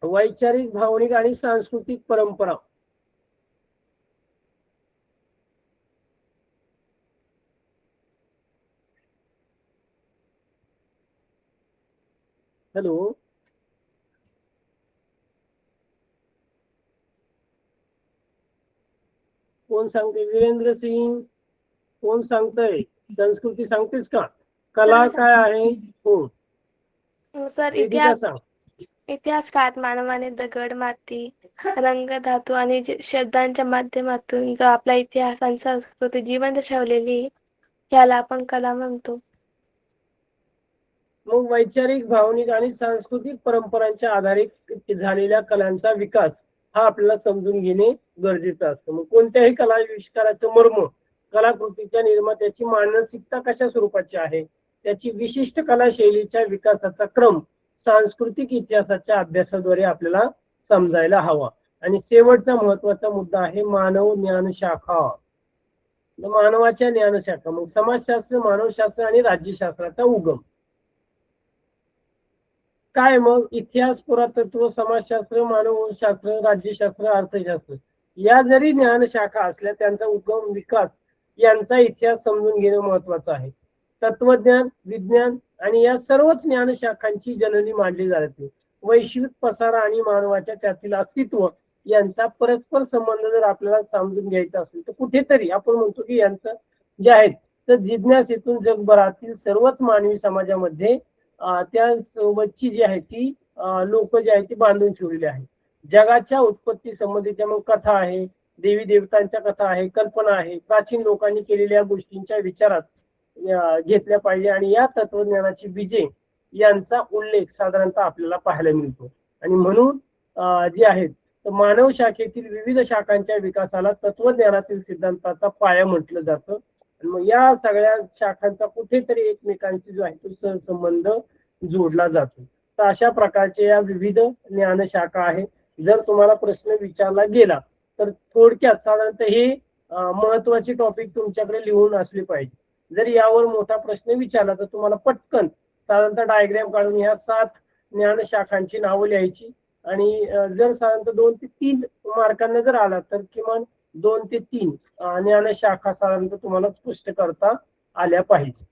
वैचारिक, भावनिक आणि सांस्कृतिक परंपरा. हॅलो, कोण सांगते? वीरेंद्र सिंग कोण सांगतय? संस्कृती सांगतेस का? कला काय आहे? हो सर, वेदिका सांग. इतिहास काळात मानवाने दगड, माती, रंग, धातू आणि शब्दांच्या माध्यमातून जो आपला इतिहास आणि संस्कृती जिवंत ठेवलेली याला आपण कला म्हणतो. मग वैचारिक, भावनिक आणि सांस्कृतिक परंपरांच्या आधारित झालेल्या कलांचा विकास हा आपल्याला समजून घेणे गरजेचं असतं. मग कोणत्याही कला आविष्काराचं मर्म, कलाकृतीच्या निर्मात्याची मानसिकता कशा स्वरूपाची आहे, त्याची विशिष्ट कला शैलीच्या विकासाचा क्रम सांस्कृतिक इतिहासाच्या अभ्यासाद्वारे आपल्याला समजायला हवा. आणि शेवटचा महत्वाचा मुद्दा आहे मानव ज्ञानशाखा. मानवाच्या ज्ञानशाखा मग समाजशास्त्र, मानवशास्त्र आणि राज्यशास्त्राचा उगम. काय मग इतिहास, पुरातत्व, समाजशास्त्र, मानवशास्त्र, राज्यशास्त्र, अर्थशास्त्र या जरी ज्ञानशाखा असल्या त्यांचा उगम, विकास यांचा इतिहास समजून घेणं महत्वाचं आहे. तत्वज्ञान, विज्ञान आणि या सर्वच ज्ञानशाखांची जननी मानली जाते. वैश्विक पसारा आणि मानवाच्या त्यातील अस्तित्व यांचा परस्पर संबंध जर आपल्याला समजून घ्यायचा असेल तर कुठेतरी आपण म्हणतो की यांचं जे आहेत तर जिज्ञासेतून जगभरातील सर्वच मानवी समाजामध्ये त्या सोबतची जी आहे ती लोक जी आहेत ती बांधून ठेवलेली आहे. जगाच्या उत्पत्ती संबंधीच्या मग कथा आहे, देवी देवतांच्या कथा आहे, कल्पना आहे, प्राचीन लोकांनी केलेल्या गोष्टींच्या विचारात घेतल्या पाहिजे आणि या तत्वज्ञानाची बीजे यांचा उल्लेख साधारणतः आपल्याला पाहायला मिळतो. आणि म्हणून जे आहेत तर मानव शाखेतील विविध शाखांच्या विकासाला तत्वज्ञानातील सिद्धांताचा पाया म्हटलं जातं. आणि मग या सगळ्या शाखांचा कुठेतरी एकमेकांशी जो आहे तो सहसंबंध जोडला जातो. तर अशा प्रकारचे या विविध ज्ञानशाखा आहे. जर तुम्हाला प्रश्न विचारला गेला तर थोडक्यात साधारणतः हे महत्वाचे टॉपिक तुमच्याकडे लिहून असले पाहिजे. जर यावर मोठा प्रश्न विचारला तर तुम्हाला पटकन साधारणतः डायग्राम काढून ह्या 7 ज्ञानशाखांची नावं लिहायची आणि जर साधारणतः 2 ते 3 मार्कांना जर आला तर किमान 2 ते 3 ज्ञानशाखा साधारणतः तुम्हाला स्पष्ट करता आल्या पाहिजे.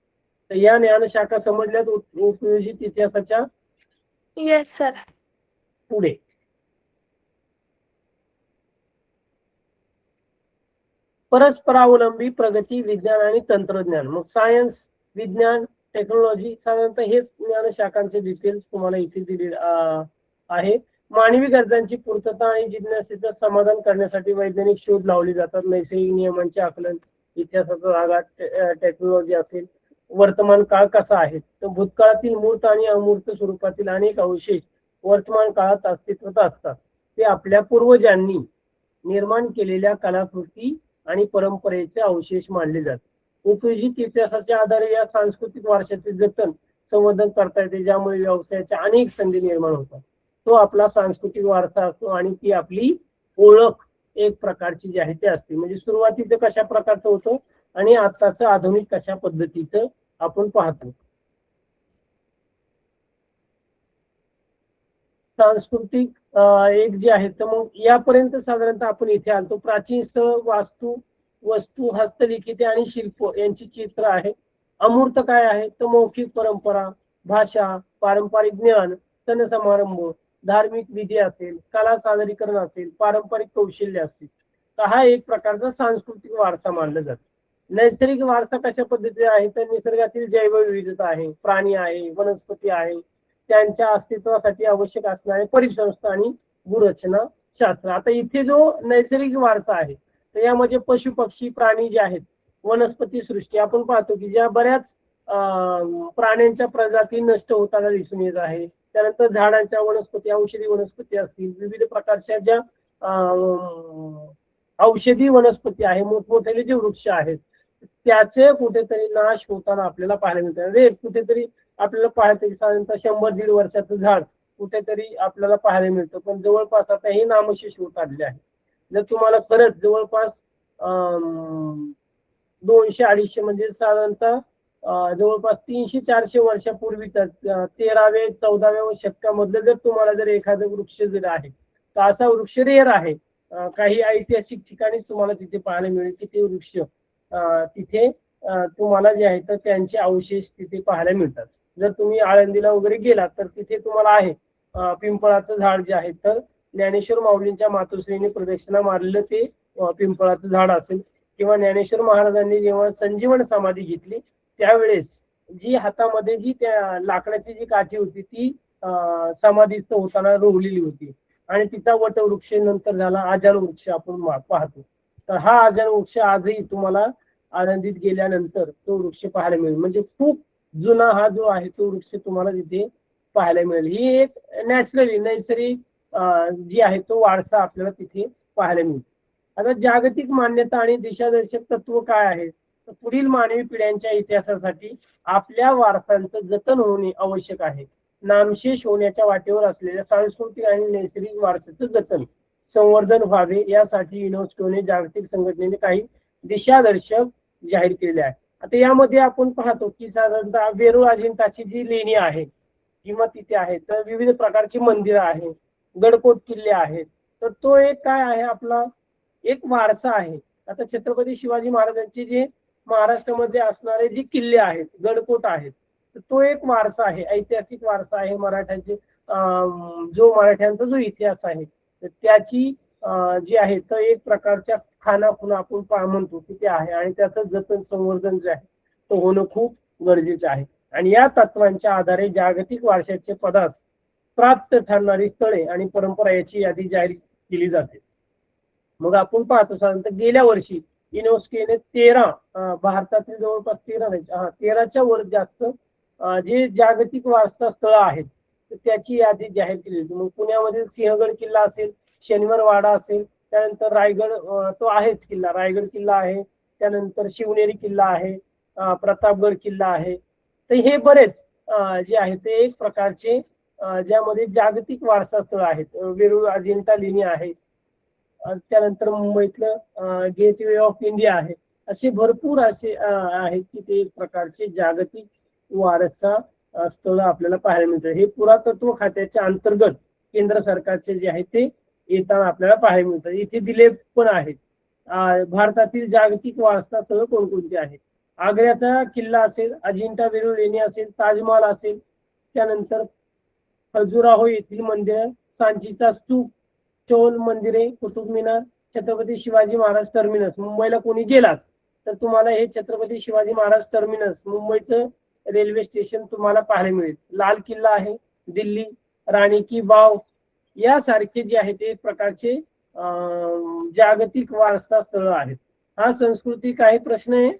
तर या ज्ञानशाखा समजल्यात उपयोजित इतिहासाच्या? Yes sir. पुढे परस्परावलंबी प्रगती, विज्ञान आणि तंत्रज्ञान. मग सायन्स, विज्ञान, टेक्नॉलॉजी साधारणतः हे ज्ञानशाखांचे डिटेल्स तुम्हाला इथे दिले आहे. मानवी गरजांची पूर्तता आणि जिज्ञासेचं समाधान करण्यासाठी वैज्ञानिक शोध लावले जातात. नैसर्गिक नियमांचे आकलन इतिहासाचा भागात टेक्नॉलॉजी असेल, वर्तमान काळ कसा आहे, तर भूतकाळातील मूर्त आणि अमूर्त स्वरूपातील अनेक अवशेष वर्तमान काळात अस्तित्वात असतात. ते आपल्या पूर्वजांनी निर्माण केलेल्या कलाकृती आणि परंपरेचे अवशेष मानले जातात. उपयोजित इतिहासाच्या आधारे या सांस्कृतिक वारशाचे जतन संवर्धन करता येते, ज्यामुळे व्यवसायाच्या अनेक संधी निर्माण होतात. तो आपला सांस्कृतिक वारसा असतो आणि ती आपली ओळख एक प्रकारची जी आहे ते असते. म्हणजे सुरुवातीचं कशा प्रकारचं होतं आणि आताचं आधुनिक कशा पद्धतीचं आपण पाहतो. सांस्कृतिक एक जे आहे, तर मग यापर्यंत साधारणतः आपण इथे आलतो. प्राचीन स्थळ, वास्तू, वस्तू, हस्तलिखिते आणि शिल्प यांची चित्र आहे. अमूर्त काय आहे, तर मौखिक परंपरा, भाषा, पारंपरिक ज्ञान, सण समारंभ, धार्मिक विधी असेल, कला सादरीकरण असेल, पारंपरिक कौशल्य असतील, तर हा एक प्रकारचा सांस्कृतिक वारसा मानला जातो. नैसर्गिक वारसा कशा पद्धतीने आहे, तर निसर्गातील जैवविविधता आहे, प्राणी आहे, वनस्पती आहे, त्यांच्या अस्तित्वासाठी आवश्यक असणारे परिसंस्था आणि भूरचना शास्त्र. आता इथे जो नैसर्गिक वारसा आहे, तर यामध्ये पशु पक्षी प्राणी जे आहेत, वनस्पती सृष्टी आपण पाहतो की ज्या बऱ्याच प्राण्यांच्या प्रजाती नष्ट होताना दिसून येत आहे. त्यानंतर झाडांच्या वनस्पती, औषधी वनस्पती असतील, विविध प्रकारच्या ज्या औषधी वनस्पती आहे, मोठमोठे जे वृक्ष आहेत, त्याचे कुठेतरी नाश होताना आपल्याला पाहायला मिळतात. म्हणजे कुठेतरी आपल्याला पाहायचं की साधारणतः 100-150 वर्षाचं झाड कुठेतरी आपल्याला पाहायला मिळतं, पण जवळपास आता हे नामशेष होत आलेले आहे. जर तुम्हाला खरंच जवळपास 200-250 म्हणजे साधारणतः जवळपास 300-400 वर्षापूर्वी 13व्या-14व्या शतकामधलं जर तुम्हाला जर एखादं वृक्ष जर आहे, तर असा वृक्ष रेअर आहे. काही ऐतिहासिक ठिकाणी तुम्हाला तिथे पाहायला मिळेल की ते वृक्ष तिथे तुम्हाला जे आहे तर त्यांचे अवशेष तिथे पाहायला मिळतात. जर तुम्ही आळंदीला वगैरे गेलात तर तिथे तुम्हाला आहे पिंपळाचं झाड जे आहे, तर ज्ञानेश्वर माऊलींच्या मातोश्रीने प्रदक्षिणा मारलेलं ते पिंपळाचं झाड असेल, किंवा ज्ञानेश्वर महाराजांनी जेव्हा संजीवन समाधी घेतली त्यावेळेस जी हातामध्ये जी त्या लाकडाची जी काठी होती ती समाधीस्थ होताना रोवलेली होती, आणि तिचा वटवृक्ष नंतर झाला आजन वृक्ष आपण पाहतो. तर हा आजन वृक्ष आजही तुम्हाला आनंदीत गेल्यानंतर तो वृक्ष पाहायला मिळेल. म्हणजे खूप जुना हा जो आहे तो वृक्ष तुम्हाला तिथे पाहायला मिळेल. ही एक नॅचरली नैसर्गिक जी आहे तो वारसा आपल्याला तिथे पाहायला मिळतो. आता जागतिक मान्यता आणि दिशादर्शक तत्व काय आहे, तर पुढील मानवी पिढ्यांच्या इतिहासासाठी आपल्या वारसांचं जतन होणे आवश्यक आहे. नामशेष होण्याच्या वाटेवर असलेल्या सांस्कृतिक आणि नैसर्गिक वारसाचं जतन संवर्धन व्हावे यासाठी युनेस्कोने जागतिक संघटनेने काही दिशादर्शक जाहीर केले आहे. आता यामध्ये आपण पाहतो की साधारणतः वेरूळ अजिंठाची जी लेणी आहे किंवा तिथे आहे, तर विविध प्रकारची मंदिरं आहे, गडकोट किल्ले आहेत, तर तो एक काय आहे आपला एक वारसा आहे. आता छत्रपती शिवाजी महाराजांचे जे महाराष्ट्रामध्ये असणारे जे किल्ले आहेत, गडकोट आहेत, तर तो एक वारसा आहे, ऐतिहासिक वारसा आहे मराठ्यांचे. जो मराठ्यांचा जो इतिहास आहे तर त्याची जी आहे तर एक प्रकारच्या खानाखुणा आपण म्हणतो की ते आहे, आणि त्याचं जतन संवर्धन जे आहे तो होणं खूप गरजेचं आहे. आणि या तत्वांच्या आधारे जागतिक वारशाचे पदार्थ प्राप्त ठरणारी स्थळे आणि परंपरा याची यादी जाहीर केली जाते. मग आपण पाहतो साधारणतः गेल्या वर्षी युनेस्कोने 13 भारतातील जवळपास 13च्या वर जास्त जे जागतिक वारसा स्थळ आहेत तर त्याची यादी जाहीर केली. मग पुण्यामधील सिंहगड किल्ला असेल, शनिवार वाडा असेल, त्यानंतर रायगड तो आहेच किल्ला, रायगड किल्ला आहे, त्यानंतर शिवनेरी किल्ला आहे, प्रतापगड किल्ला आहे. तर हे बरेच जे आहे ते एक प्रकारचे ज्यामध्ये जागतिक वारसा स्थळ आहेत. वेरूळ अजिंठा लेणी आहे, त्यानंतर मुंबईतलं गेटवे ऑफ इंडिया आहे. असे भरपूर असे आहेत की ते एक प्रकारचे जागतिक वारसा स्थळ आपल्याला पाहायला मिळतं. हे पुरातत्व खात्याच्या अंतर्गत केंद्र सरकारचे जे आहे ते येताना आपल्याला पाहायला मिळतं. इथे दिले पण आहेत भारतातील जागतिक वारसा स्थळ कोणकोणती आहेत. आग्र्याचा किल्ला असेल, अजिंठा वेरूळ लेणी असेल, ताजमहाल असेल, त्यानंतर खजुराहो येथील मंदिर, सांचीचा स्तूप, चोल मंदिरे, कुतुब मिनार, छत्रपती शिवाजी महाराज टर्मिनस. मुंबईला कोणी गेलात तर तुम्हाला हे छत्रपती शिवाजी महाराज टर्मिनस मुंबईचं रेल्वे स्टेशन तुम्हाला पाहायला मिळेल. लाल किल्ला आहे दिल्ली, राणी की वाव यासारखे जे आहे ते एक प्रकारचे जागतिक वारसा स्थळ आहेत. हा संस्कृती काही प्रश्न आहे?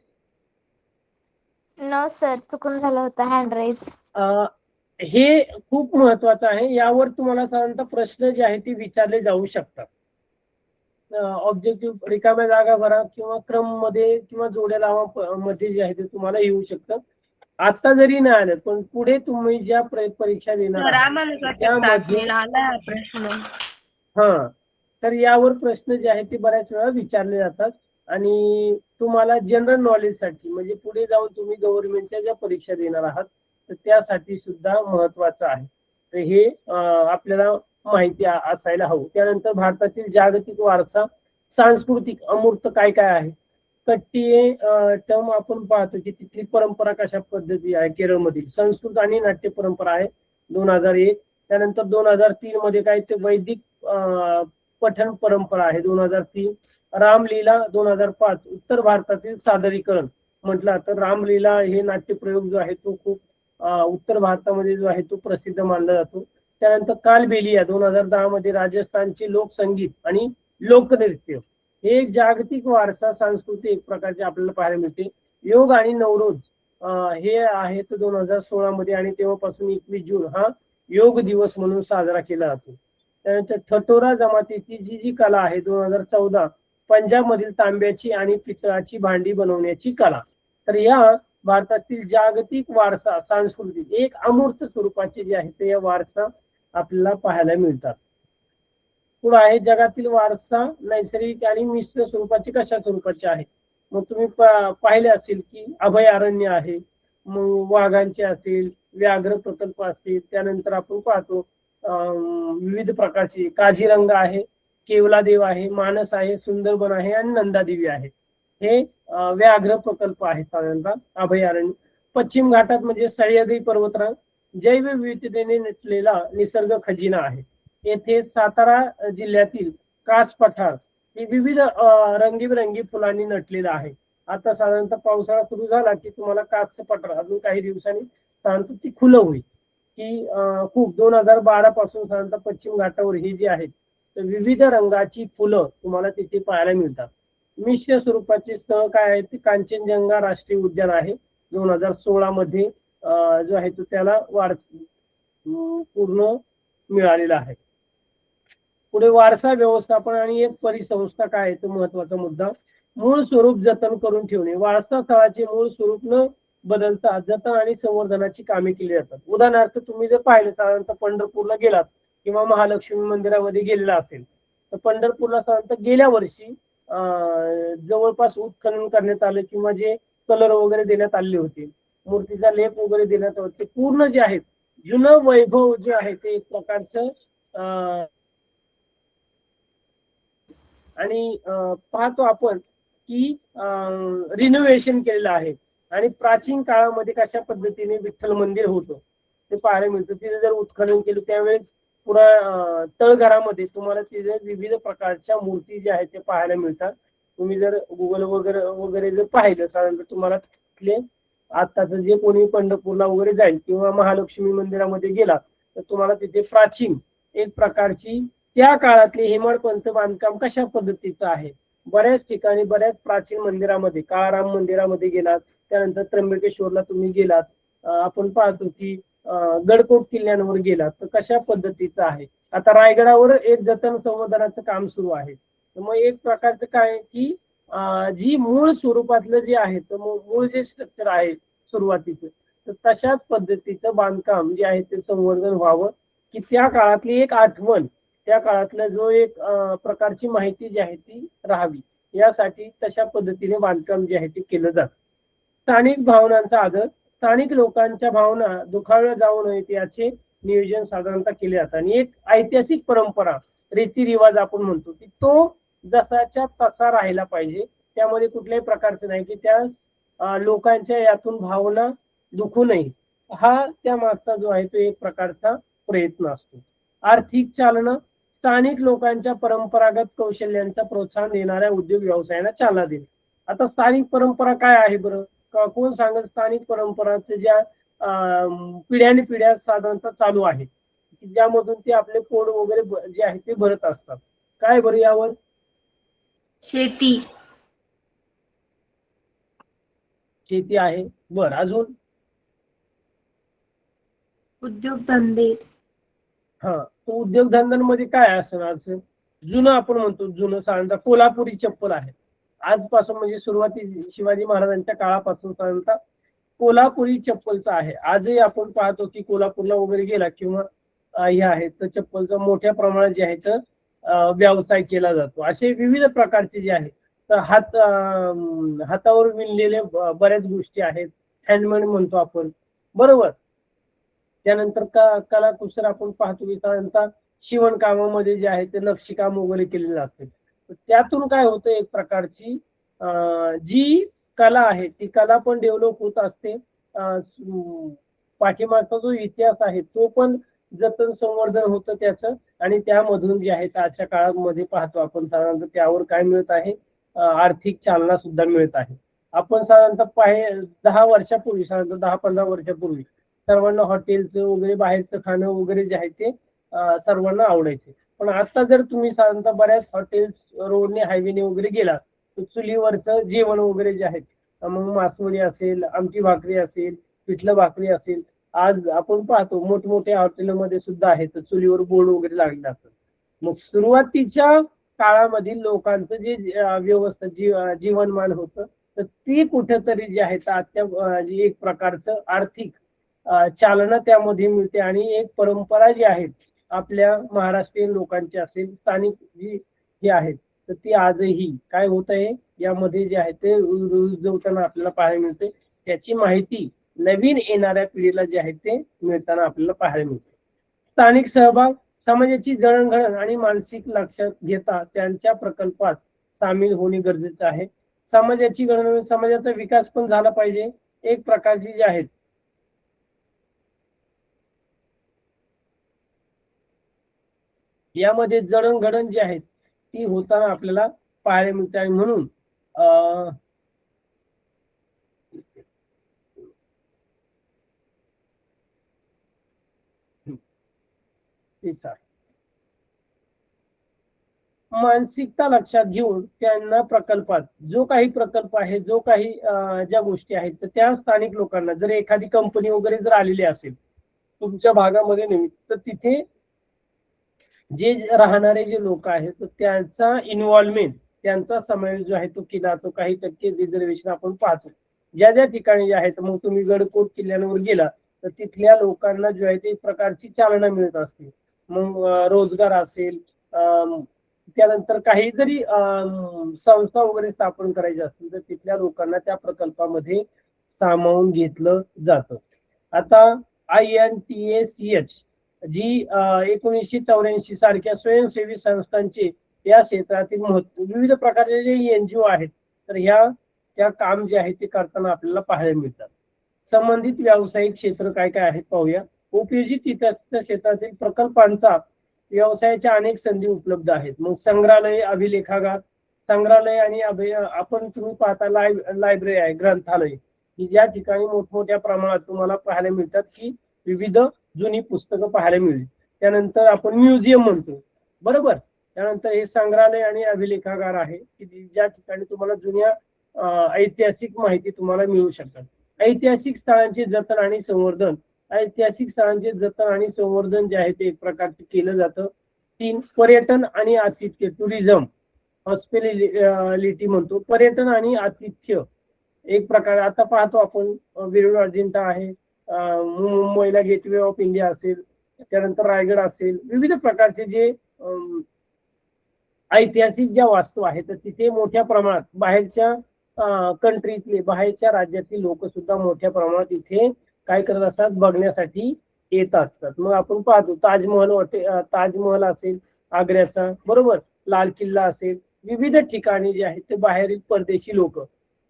नो सर, चुकून झालं होतं हँड राईज. हे खूप महत्वाचं आहे. यावर तुम्हाला साधारणतः प्रश्न जे आहेत ते विचारले जाऊ शकतात. ऑब्जेक्टिव्ह रिकाम्या जागा भरा किंवा क्रम मध्ये किंवा जोड्या लावा मध्ये जे आहे ते तुम्हाला येऊ शकतं. आता जरी नाही आलं पण पुढे तुम्ही ज्या परीक्षा देणार सर आहात आम्हाला त्यामध्ये चाचणीला आला हा प्रश्न. हा, तर यावर प्रश्न जे आहेत ते बऱ्याच वेळा विचारले जातात आणि तुम्हाला जनरल नॉलेजसाठी म्हणजे पुढे जाऊन तुम्ही गव्हर्नमेंटच्या ज्या परीक्षा देणार आहात तर त्यासाठी सुद्धा महत्वाचं आहे. तर हे आपल्याला माहिती असायला हवं. त्यानंतर भारतातील जागतिक वारसा सांस्कृतिक अमूर्त काय काय आहे. कट्टी टर्म आपण पाहतो की तिथली परंपरा कशा पद्धती आहे. केरळमधील संस्कृत आणि नाट्य परंपरा आहे 2001. त्यानंतर 2003 मध्ये काय ते वैदिक पठण परंपरा आहे 2003. रामलीला 2005. उत्तर भारतातील सादरीकरण म्हटलं तर रामलीला हे नाट्यप्रयोग जो आहे तो खूप उत्तर भारतामध्ये जो आहे तो प्रसिद्ध मानला जातो. त्यानंतर कालबेलिया 2010 मध्ये राजस्थानचे लोकसंगीत आणि लोकनृत्य हे एक जागतिक वारसा संस्कृती एक प्रकारचे आपल्याला पाहायला मिळते. योग आणि नवरोज हे आहेत 2016 मध्ये आणि तेव्हापासून 21 जून हा योग दिवस म्हणून साजरा केला जातो. त्यानंतर थटोरा जमातीची जी कला आहे 2014 पंजाब मधील तांब्याची आणि पितळाची भांडी बनवण्याची कला. तर या भारतातील जागतिक वारसा सांस्कृतिक एक अमूर्त स्वरूपाचे जे आहे ते या वारसा आपल्याला पाहायला मिळतात. पुढे आहे जगातील वारसा नैसर्गिक आणि मिश्र स्वरूपाचे कशा स्वरूपाचे आहे. मग तुम्ही पाहिले असेल की अभयारण्य आहे, मग वाघांचे असेल, व्याघ्र प्रकल्प असतील. त्यानंतर आपण पाहतो विविध प्रकारचे काझीरंगा आहे, केवलादेव आहे, मानस आहे, सुंदरबन आहे आणि नंदादेवी आहे. हे व्याघ्र प्रकल्प आहेत साधारणतः अभयारण्य. पश्चिम घाटात म्हणजे सह्याद्री पर्वतरांग जैवविविधतेने नटलेला निसर्ग खजिना आहे. येथे सातारा जिल्ह्यातील कास पठार हे विविध रंगीबेरंगी फुलांनी नटलेलं आहे. आता साधारणतः पावसाळा सुरू झाला की तुम्हाला कास पठार अजून काही दिवसांनी साधारणतः ती खुलं होईल की खूप 2012 पासून साधारणतः पश्चिम घाटावर ही जी आहेत तर विविध रंगाची फुलं तुम्हाला तिथे पाहायला मिळतात. मिश्र स्वरूपाचे स्थळ काय आहे ते कांचनजंगा राष्ट्रीय उद्यान आहे 2016 मध्ये जो आहे तो त्याला पूर्ण मिळालेला आहे. पुढे वारसा व्यवस्थापन आणि एक परिसंस्था काय आहे तो महत्वाचा मुद्दा. मूळ स्वरूप जतन करून ठेवणे. वारसा स्थळाचे मूळ स्वरूप न बदलता जतन आणि संवर्धनाची कामे केली जातात. उदाहरणार्थ तुम्ही जर पाहिलं साधारणतः पंढरपूरला गेलात किंवा महालक्ष्मी मंदिरामध्ये गेलेला असेल तर पंढरपूरला साधारणतः गेल्या वर्षी जवळपास उत्खनन करण्यात आलं किंवा जे कलर वगैरे देण्यात आले होते, मूर्तीचा लेप वगैरे देण्यात आले, ते पूर्ण जे आहेत जुनं वैभव जे आहे ते एक प्रकारचं आणि पाहतो आपण की रिनोव्हेशन केलेलं आहे. आणि प्राचीन काळामध्ये कशा पद्धतीने विठ्ठल मंदिर होतं ते पाहायला मिळतं. तिथे जर उत्खनन केलं त्यावेळेस पुरा तळघरामध्ये तुम्हाला तिथे विविध प्रकारच्या मूर्ती ज्या आहेत ते पाहायला मिळतात. तुम्ही जर गुगल वगैरे जर पाहिलं साधारणतः तुम्हाला तिथले आताच जे कोणी पंढरपूरला वगैरे जाईल किंवा महालक्ष्मी मंदिरामध्ये गेला तर तुम्हाला तिथे प्राचीन एक प्रकारची त्या काळातले हेमाडपंत बांधकाम कशा पद्धतीचं आहे. बऱ्याच ठिकाणी बऱ्याच प्राचीन मंदिरामध्ये काळाराम मंदिरामध्ये गेलात, त्यानंतर त्र्यंबकेश्वरला तुम्ही गेलात, आपण पाहतो की गडकोट किल्ल्यांवर गेलात तर कशा पद्धतीचं आहे. आता रायगडावर एक जतन संवर्धनाचं काम सुरू आहे. तर मग एक प्रकारचं काय की जी मूळ स्वरूपातलं जे आहे तर मूळ जे स्ट्रक्चर आहे सुरुवातीचं तर तशाच पद्धतीचं बांधकाम जे आहे ते संवर्धन व्हावं की त्या काळातली एक आठवण, त्या काळातला जो एक प्रकारची माहिती जी आहे ती राहावी यासाठी तशा पद्धतीने बांधकाम जे आहे ते केलं जातं. स्थानिक भावनांचा आदर. स्थानिक लोकांच्या भावना दुखावल्या जाऊ नयेत याचे नियोजन साधारणतः केले जातं. आणि एक ऐतिहासिक परंपरा रीतिरिवाज आपण म्हणतो की तो जसाच्या तसा राहिला पाहिजे. त्यामध्ये कुठल्याही प्रकारचं नाही की त्या लोकांच्या यातून भावना दुखू नये हा त्या मागचा जो आहे तो एक प्रकारचा प्रयत्न असतो. आर्थिक चालना. स्थानिक लोकांच्या परंपरागत कौशल्यांचा प्रोत्साहन देणाऱ्या उद्योग व्यवसायांना चालना देणे. आता स्थानिक परंपरा काय आहे बरं, कोण सांगेल. स्थानिक परंपराचे ज्या पिढ्याने पिढ्या साधारणतः चालू आहे ज्यामधून ते आपले पोट वगैरे जे आहे ते भरत असतात. काय बरं यावर शेती. शेती आहे. बर, अजून? उद्योगधंदे. हा, तो उद्योगधंद्यांमध्ये काय असणार? जुनं आपण म्हणतो, जुनं साधारणतः कोल्हापुरी चप्पल आहे. आजपासून म्हणजे सुरुवाती शिवाजी महाराजांच्या काळापासून साधारणतः कोल्हापुरी चप्पलचं आहे. आजही आपण पाहतो की कोल्हापूरला वगैरे गेला किंवा हे आहे तर चप्पलचा मोठ्या प्रमाणात जे आहे तर व्यवसाय केला जातो. असे विविध प्रकारचे जे आहे तर हातावर विणलेले बऱ्याच गोष्टी आहेत, हँडमेड म्हणतो आपण, बरोबर. त्यानंतर कलाकुसर आपण पाहतो की साधारणतः शिवणकामामध्ये जे आहे ते नक्षीकाम वगैरे केले जाते. त्यातून काय होतं, एक प्रकारची जी कला आहे ती कला पण डेव्हलप होत असते. पाठीमागचा जो इतिहास आहे तो पण जतन संवर्धन होतं त्याचं, आणि त्यामधून जे आहे आजच्या काळामध्ये पाहतो आपण साधारणतः त्यावर काय मिळत आहे, आर्थिक चालना सुद्धा मिळत आहे. आपण साधारणतः 10 वर्षापूर्वी, साधारणतः 10-15 वर्षापूर्वी सर्वांना हॉटेलचं वगैरे बाहेरचं खाणं वगैरे जे आहे ते सर्वांना आवडायचे. पण आता जर तुम्ही साधारणतः बऱ्याच हॉटेल्स रोडने हायवेने वगैरे गेला तर चुलीवरचं जेवण वगैरे जे आहे, मग मासवडी असेल, आमटी भाकरी असेल, पिठलं भाकरी असेल, आज आपण पाहतो मोठमोठ्या हॉटेलमध्ये सुद्धा आहे तर चुलीवर बोर्ड वगैरे लागले असतात. मग सुरुवातीच्या काळामधील लोकांचं जे व्यवस्था जीवनमान होतं तर ती कुठेतरी जे आहे तर जी एक प्रकारचं आर्थिक चालना त्यामध्ये मिळते, आणि एक परंपरा जी आहे आपल्या महाराष्ट्रीयन लोकांची असेल, स्थानिक जी हे आहेत तर ती आजही काय होत आहे यामध्ये जे आहे ते रुजवताना आपल्याला पाहायला मिळते. त्याची माहिती नवीन येणाऱ्या पिढीला जे आहे ते मिळताना आपल्याला पाहायला मिळते. स्थानिक सहभाग, समाजाची जडणघडण आणि मानसिक लक्षात घेता त्यांच्या प्रकल्पात सामील होणे गरजेचं आहे. समाजाची गणना, समाजाचा विकास पण झाला पाहिजे. एक प्रकारची जे आहेत यामध्ये जडणघडण जी आहे ती होताना आपल्याला पाहायला मिळते, आणि म्हणून तेच आहे. मानसिकता लक्षात घेऊन त्यांना प्रकल्पात जो काही प्रकल्प आहे, जो काही ज्या गोष्टी आहेत तर त्या स्थानिक लोकांना, जर एखादी कंपनी वगैरे जर आलेली असेल तुमच्या भागामध्ये नेहमी, तर तिथे जे राहणारे जे लोक आहेत तर त्यांचा इन्व्हॉल्वमेंट, त्यांचा समावेश जो आहे तो केला जातो. काही टक्के रिझर्वेशन आपण पाहतो ज्या ज्या ठिकाणी जे आहेत. मग तुम्ही गडकोट किल्ल्यांवर गेला तर तिथल्या लोकांना जो आहे ते एक प्रकारची चालना मिळत असते. मग रोजगार असेल, त्यानंतर काही जरी संस्था वगैरे स्थापन करायची असतील तर तिथल्या लोकांना त्या प्रकल्पामध्ये सामावून घेतलं जातं. आता INTACH जी 1984 सारख्या स्वयंसेवी संस्थांचे या क्षेत्रातील विविध प्रकारचे जे NGO आहेत तर त्या काम जे आहे ते करताना आपल्याला पाहायला मिळतात. संबंधित व्यावसायिक क्षेत्र काय काय आहेत पाहूया. उपयोजित क्षेत्रातील प्रकल्पांचा व्यवसायाच्या अनेक संधी उपलब्ध आहेत. मग संग्रहालय, अभिलेखागार, संग्रहालय आणि आपण तुम्ही पाहता लायब्ररी आहे, ग्रंथालय, की ज्या ठिकाणी मोठमोठ्या प्रमाणात तुम्हाला पाहायला मिळतात की विविध जुनी पुस्तकं पाहायला मिळेल. त्यानंतर आपण म्युझियम म्हणतो, बरोबर. त्यानंतर हे संग्रहालय आणि अभिलेखागार आहे की ज्या ठिकाणी तुम्हाला जुन्या ऐतिहासिक माहिती तुम्हाला मिळू शकतात. ऐतिहासिक स्थळांचे जतन आणि संवर्धन, ऐतिहासिक स्थळांचे जतन आणि संवर्धन जे आहे ते एक प्रकारचे केलं जातं. 3 पर्यटन आणि आतिथ्य, टुरिझम, हॉस्पिटॅलिटी म्हणतो. पर्यटन आणि आतिथ्य एक प्रकार, आता पाहतो आपण वेरूळ अजिंठा आहे, मुंबईला गेटवे ऑफ इंडिया असेल, त्यानंतर रायगड असेल, विविध प्रकारचे जे ऐतिहासिक ज्या वास्तू आहेत तर तिथे मोठ्या प्रमाणात बाहेरच्या कंट्रीतले, बाहेरच्या राज्यातील लोक सुद्धा मोठ्या प्रमाणात इथे काय करत असतात, बघण्यासाठी येत असतात. मग आपण पाहतो ताजमहल असेल आग्र्याचा, बरोबर, लाल किल्ला असेल, विविध ठिकाणी जे आहेत ते बाहेरील परदेशी लोक,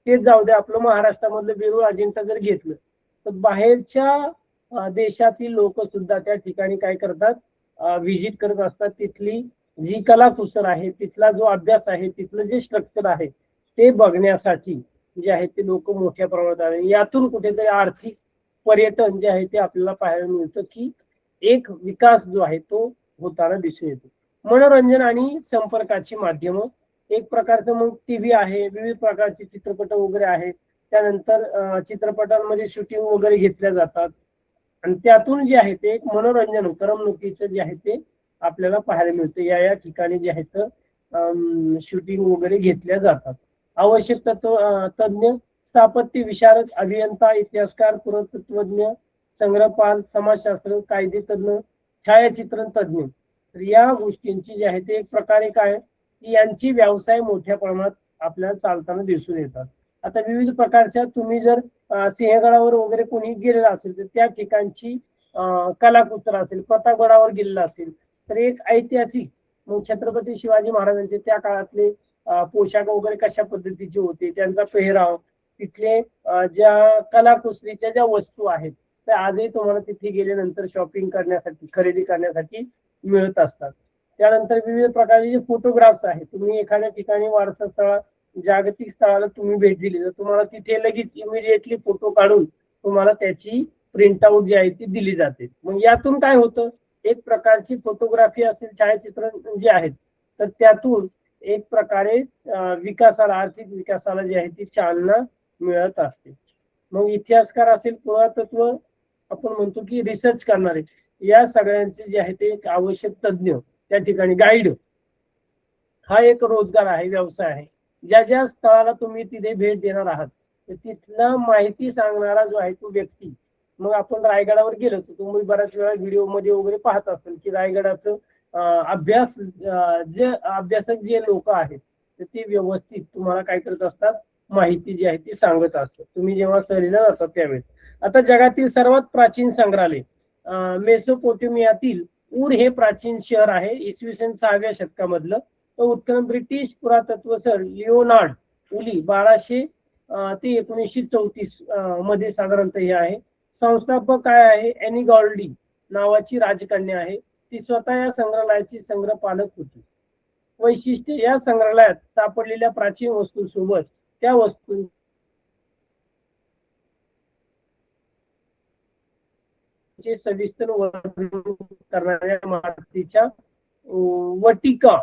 तेच जाऊ दे आपलं महाराष्ट्रामधलं वेरूळ अजिंठा जर घेतलं तर बाहेरच्या देशातील लोक सुद्धा त्या ठिकाणी काय करतात, व्हिजिट करत असतात. तिथली जी कलाकुसर आहे, तिथला जो अभ्यास आहे, तिथलं जे स्ट्रक्चर आहे ते बघण्यासाठी जे आहे ते लोक मोठ्या प्रमाणात आहे. यातून कुठेतरी आर्थिक पर्यटन जे आहे ते आपल्याला पाहायला मिळतं की एक विकास जो आहे तो होताना दिसून येतो. मनोरंजन आणि संपर्काची माध्यमं, एक प्रकारचं मग TV आहे, विविध प्रकारचे चित्रपट वगैरे आहेत, त्यानंतर चित्रपटांमध्ये शूटिंग वगैरे घेतल्या जातात आणि त्यातून जे आहे ते एक मनोरंजन करमणुकीचं जे आहे ते आपल्याला पाहायला मिळतं. या ठिकाणी जे आहेत शूटिंग वगैरे घेतल्या जातात. आवश्यक तज्ञ, स्थापत्य विशारद, अभियंता, इतिहासकार, पुरातत्वज्ञ, संग्रहपाल, समाजशास्त्र, कायदे तज्ञ, छायाचित्रण तज्ञ. तर या गोष्टींची जी आहे ते एक प्रकारे काय की यांची व्यवसाय मोठ्या प्रमाणात आपल्याला चालताना दिसून येतात. आता विविध प्रकारच्या तुम्ही जर सिंहगडावर वगैरे कोणी गेलेला असेल तर त्या ठिकाणची कलाकुसर असेल, प्रतापगडावर गेलेला असेल तर एक ऐतिहासिक मग छत्रपती शिवाजी महाराजांचे त्या काळातले पोशाख वगैरे कशा पद्धतीचे होते, त्यांचा पेहराव, तिथले ज्या कलाकुसरीच्या ज्या वस्तू आहेत त्या आजही तुम्हाला तिथे गेल्यानंतर शॉपिंग करण्यासाठी, खरेदी करण्यासाठी मिळत असतात. त्यानंतर विविध प्रकारचे जे फोटोग्राफ्स आहेत, तुम्ही एखाद्या ठिकाणी वारसा स्थळ, जागतिक स्थळाला तुम्ही भेट दिली तर तुम्हाला तिथे लगेच इमिडिएटली फोटो काढून तुम्हाला त्याची प्रिंटआउट जी आहे ती दिली जाते. मग यातून काय होतं, एक प्रकारची फोटोग्राफी असेल, छायाचित्रण जे आहेत तर त्यातून एक प्रकारे विकासाला, आर्थिक विकासाला जी आहे ती चालना मिळत असते. मग इतिहासकार असेल, पुरातत्व आपण म्हणतो की रिसर्च करणारे, या सगळ्यांचे जे आहे ते एक आवश्यक तज्ञ, त्या ठिकाणी गाईड हा एक रोजगार आहे, व्यवसाय आहे. ज्या ज्या स्थळाला तुम्ही तिथे भेट देणार आहात तर तिथला माहिती सांगणारा जो आहे तो व्यक्ती. मग आपण रायगडावर गेलो तर तुम्ही बऱ्याच वेळा व्हिडिओ मध्ये वगैरे पाहत असाल की रायगडाचं अभ्यासक जे लोक आहेत तर ते व्यवस्थित तुम्हाला काय करत असतात, माहिती जी आहे ती सांगत असतात तुम्ही जेव्हा सहलीला जातात त्यावेळेस. आता जगातील सर्वात प्राचीन संग्रहालय मेसोपोटेमियातील ऊर हे प्राचीन शहर आहे, इसवी सन 6व्या शतकामधलं. तर उत्खनन ब्रिटिश पुरातत्व सर लिओनार्ड उली 1200 ते 1934 मध्ये साधारणतः हे आहे. संस्थापक काय आहे, एनी गॉल्डी नावाची राजकन्या आहे, ती स्वतः या संग्रहालयाची संग्रहपालक होती. वैशिष्ट्य, या संग्रहालयात सापडलेल्या प्राचीन वस्तूंसोबत त्या वस्तू सविस्तर वर्णन करणाऱ्या मातीच्या वटिका,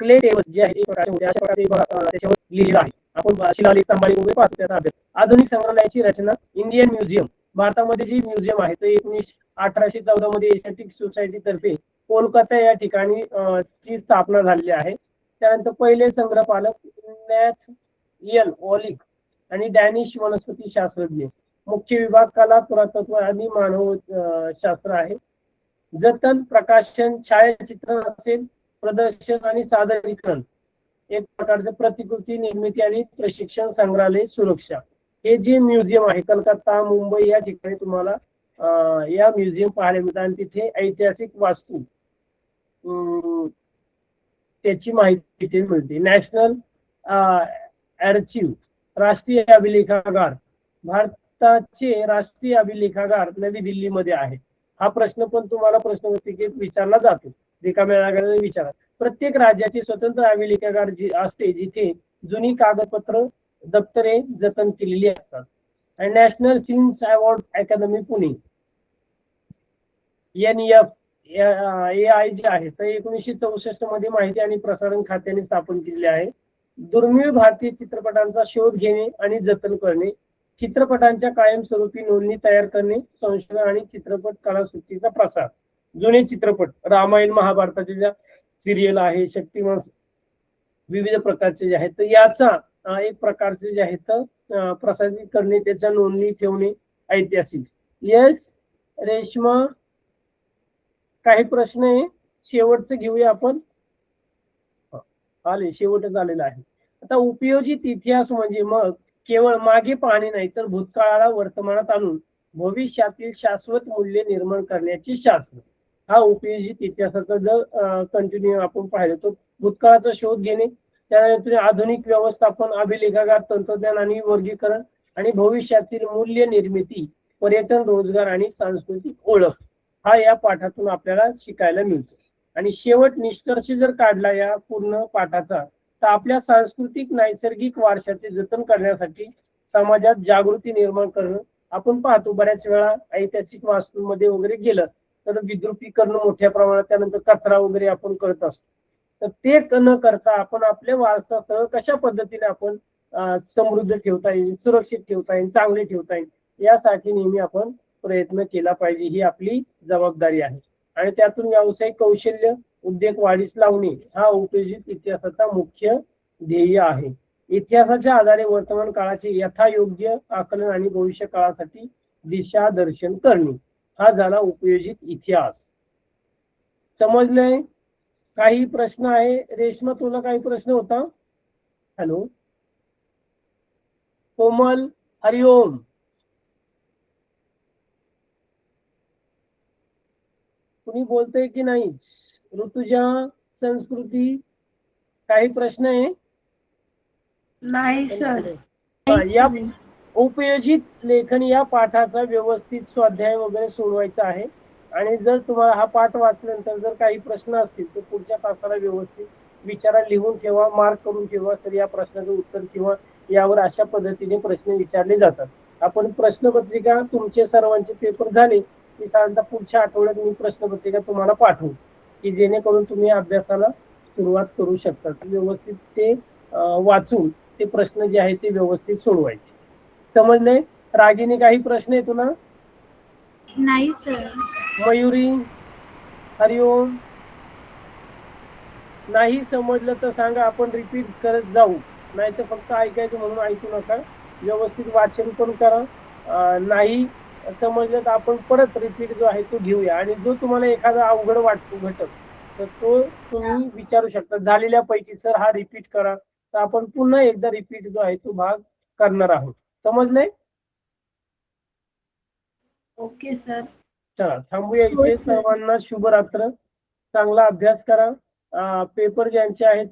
क्ले टेबल जे आहे त्याच्यावर लिहिलेलं आहे. आपण शिलालेख, स्तंभालेख वगैरे पाहतो त्याचा अभ्यास. आधुनिक संग्रहालयाची रचना, इंडियन म्युझियम भारतामध्ये जी म्युझियम आहे ते 1814 मध्ये एशियाटिक सोसायटी तर्फे कोलकाता या ठिकाणी ची स्थापना झालेली आहे. त्यानंतर पहिले संग्रहपालक नॅथनियल ऑलिक आणि डॅनिश वनस्पती शास्त्रज्ञ. मुख्य विभाग कला, पुरातत्व आणि मानव शास्त्र आहे. जतन, प्रकाशन, छायाचित्रण असेल, प्रदर्शन आणि सादरीकरण, एक प्रकारचं प्रतिकृती निर्मिती आणि प्रशिक्षण, संग्रहालय, सुरक्षा. हे जे म्युझियम आहे कलकत्ता, मुंबई या ठिकाणी तुम्हाला या म्युझियम पाहायला मिळतात आणि तिथे ऐतिहासिक वास्तू त्याची माहिती तिथे मिळते. नॅशनल आर्चिव्ह, राष्ट्रीय अभिलेखागार, भारताचे राष्ट्रीय अभिलेखागार नवी दिल्लीमध्ये आहे. हा प्रश्न पण तुम्हाला प्रश्नपत्रिकेत विचारला जातो, रिकाम्या जागा विचारा. प्रत्येक राज्याचे स्वतंत्र अभिलेखागार असते जिथे जुनी कागदपत्र, दप्तरे जतन केलेली असतात. आणि नॅशनल फिल्म अवॉर्ड अकादमी पुणे NFAI जे आहे तर 1964 मध्ये माहिती आणि प्रसारण खात्याने स्थापन केलेले आहे. दुर्मिळ भारतीय चित्रपटांचा शोध घेणे आणि जतन करणे, चित्रपटांच्या कायमस्वरूपी नोंदणी तयार करणे, संशोधन आणि चित्रपट कलासृष्टीचा प्रसार. जुने चित्रपट, रामायण महाभारताचे ज्या सिरियल आहे, शक्तिमान, विविध प्रकारचे जे आहेत तर याचा एक प्रकारचे जे आहेत प्रसारित करणे, त्याच्या नोंदणी ठेवणे, ऐतिहासिक. यस रेश्मा, काही प्रश्न आहे? शेवटचं घेऊया आपण. आले, शेवटच आलेला आहे. आता उपयोजित इतिहास म्हणजे मग केवळ मागे पाहणे नाही तर भूतकाळाला वर्तमानात आणून भविष्यातील शाश्वत मूल्य निर्माण करण्याचे शास्त्र. हा उपयोजित इतिहासाचा जर कंटिन्यू आपण पाहिलं तर भूतकाळाचा शोध घेणे, त्यानंतर आधुनिक व्यवस्थापन, अभिलेखागार, तंत्रज्ञान आणि वर्गीकरण आणि भविष्यातील मूल्य निर्मिती, पर्यटन, रोजगार आणि सांस्कृतिक ओळख. हा या पाठातून आपल्याला शिकायला मिळतो. आणि शेवट निष्कर्ष जर काढला या पूर्ण पाठाचा तर आपल्या सांस्कृतिक नैसर्गिक वारशाचे जतन करण्यासाठी समाजात जागृती निर्माण करणं. आपण पाहतो बऱ्याच वेळा ऐतिहासिक वास्तूंमध्ये वगैरे गेलं तर विद्रुपीकरण मोठ्या प्रमाणात, त्यानंतर कचरा वगैरे आपण करत असतो. तर ते न करता आपण आपले वारसा स्थळ कशा पद्धतीने आपण समृद्ध ठेवता येईल, सुरक्षित ठेवता येईल, चांगले ठेवता येईल यासाठी नेहमी आपण प्रयत्न केला पाहिजे, ही आपली जबाबदारी आहे. आणि त्यातून व्यावसायिक कौशल्य उद्योग वाढीस लावणे हा उपयोजित इतिहासाचा मुख्य ध्येय आहे. इतिहासाच्या आधारे वर्तमान काळाचे यथायोग्य आकलन आणि भविष्य काळासाठी दिशा दर्शन करणे हा झाला उपयोजित इतिहास. समजलंय? काही प्रश्न आहे? रेश्मा, तुला काही प्रश्न होता? हॅलो कोमल, हरिओम. कुणी बोलतंय की नाही? ऋतुजा, संस्कृती, काही प्रश्न आहे? नाही सर. या उपयोजित लेखन या पाठाचा व्यवस्थित स्वाध्याय वगैरे सोडवायचा आहे. आणि जर तुम्हाला हा पाठ वाचल्यानंतर जर काही प्रश्न असतील तर पुढच्या तासाला व्यवस्थित विचारा, लिहून ठेवा, मार्क करून ठेवा. सर या प्रश्नाचं उत्तर किंवा यावर अशा पद्धतीने प्रश्न विचारले जातात. आपण प्रश्नपत्रिका तुमचे सर्वांचे पेपर झाले की साधारणतः पुढच्या आठवड्यात मी प्रश्नपत्रिका तुम्हाला पाठवू की जेणेकरून तुम्ही अभ्यासाला सुरुवात करू शकता. व्यवस्थित ते वाचून ते प्रश्न जे आहेत ते व्यवस्थित सोडवायचे. समजले? रागिनी, काही प्रश्न आहे तुला? नाही सर. मयुरी, हरिओम. नाही समजलं तर सांगा, आपण रिपीट करत जाऊ. नाही तर फक्त ऐकायचं म्हणून ऐकू नका, व्यवस्थित वाचन पण करा. नाही समजलं तर आपण परत रिपीट जो आहे तो घेऊया. आणि जो तुम्हाला एखादा अवघड वाटतो घटक तर तो तुम्ही विचारू शकता झालेल्या पैकी, सर हा रिपीट करा, तर आपण पुन्हा एकदा रिपीट जो आहे तो भाग करणार आहोत. समजले? Okay sir. चला थांबूया इथे. सर्वांना शुभरात्र. चांगला अभ्यास करा. पेपर ज्यांचे आहेत